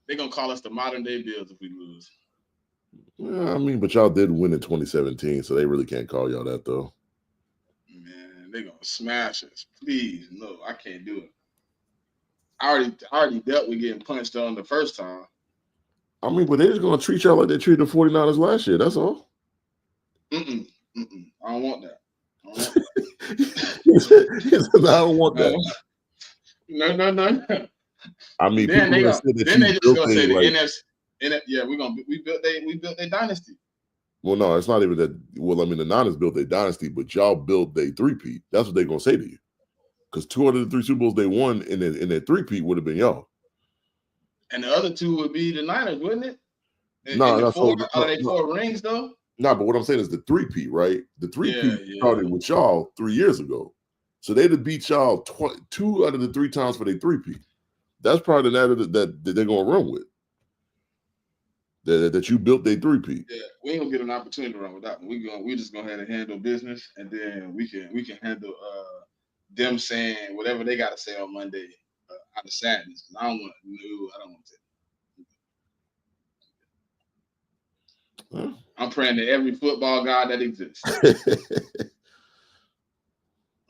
They're gonna call us the modern day Bills if we lose. Yeah, I mean, but y'all did win in 2017, so they really can't call y'all that, though. Man, they're gonna smash us. Please, no, I can't do it. I already dealt with getting punched on the first time. I mean, but they're just gonna treat y'all like they treated the 49ers last year. That's all. I don't want that. I don't want that. No. I mean, then they just gonna say the like, NFC. Yeah, we built a dynasty. Well, no, it's not even that. Well, I mean, the Niners built a dynasty, but y'all built a three-peat. That's what they're gonna say to you, because 2 out of the 3 Super Bowls they won in their three-peat would have been y'all. And the other 2 would be the Niners, wouldn't it? No, 4 rings though. No, but what I'm saying is the three-peat, right? The three-peat started with y'all 3 years ago, so they'd have beat y'all 2 out of the 3 times for their three-peat. That's probably the narrative that they're gonna run with. That you built their three-peat. Yeah, we ain't gonna get an opportunity to run with that one. We just gonna have to handle business, and then we can handle them saying whatever they got to say on Monday out of sadness. I don't want to. Huh? I'm praying to every football god that exists.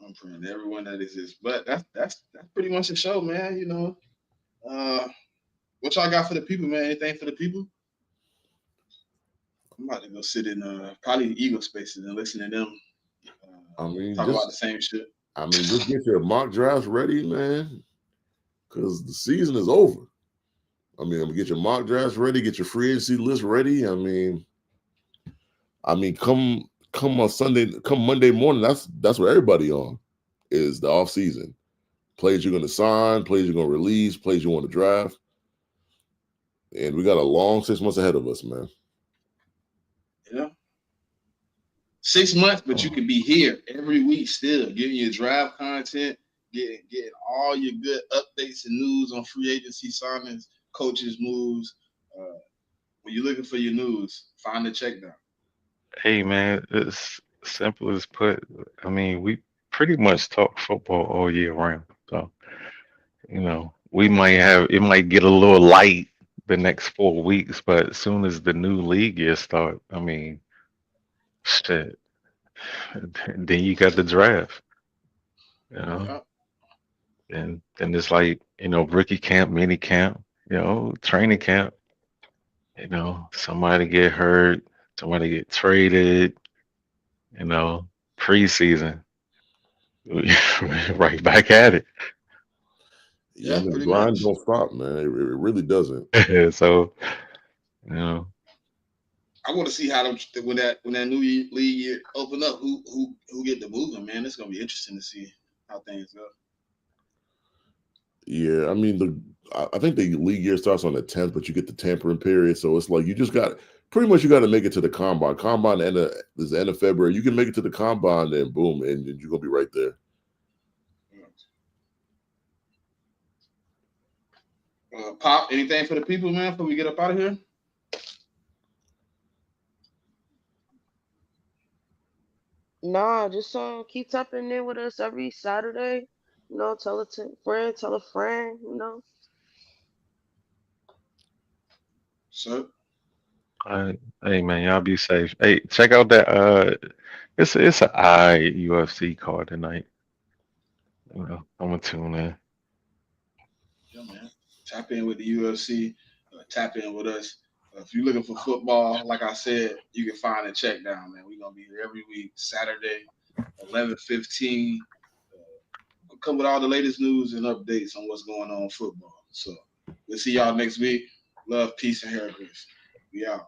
I'm praying to everyone that exists. But that's pretty much the show, man. You know, what y'all got for the people, man? Anything for the people? I'm about to go sit in probably Eagle Spaces and listen to them I mean, talk about the same shit. just get your mock drafts ready, man, because the season is over. I mean, get your mock drafts ready, get your free agency list ready. I mean, come on Sunday, come Monday morning. That's what everybody on is the off season. Players you're going to sign, players you're going to release, players you want to draft, and we got a long 6 months ahead of us, man. Yeah. 6 months, but you could be here every week still, getting your draft content, getting all your good updates and news on free agency signings, coaches' moves. When you're looking for your news, find the CheckDown. Hey man, it's simple as put. I mean, we pretty much talk football all year round. So, we might get a little light the next 4 weeks, but as soon as the new league year start, I mean, shit. Then you got the draft, you know, Yeah. and then it's like, rookie camp, mini camp, training camp, somebody get hurt, somebody get traded, preseason. Right back at it. Yeah, the Pretty grind much. don't stop, man. It really doesn't. So, you know, I want to see how when that new league year open up, who get the moving, man. It's gonna be interesting to see how things go. Yeah, I mean I think the league year starts on the 10th, but you get the tampering period, so it's like you just got pretty much you got to make it to the combine. Combine is the end of February. You can make it to the combine, then boom, and you're gonna be right there. Pop, anything for the people, man, before we get up out of here? Nah, just keep tapping in with us every Saturday. Tell a friend, tell a friend. So, hey man, y'all be safe. Hey, check out that it's an UFC card tonight. I'm gonna tune in. yeah, man. Tap in with the UFC. Tap in with us. If you're looking for football, like I said, you can find a CheckDown, man. We're gonna be here every week, Saturday, 11:15. Come with all the latest news and updates on what's going on in football. So we'll see y'all next week. Love, peace, and hair grease. We out.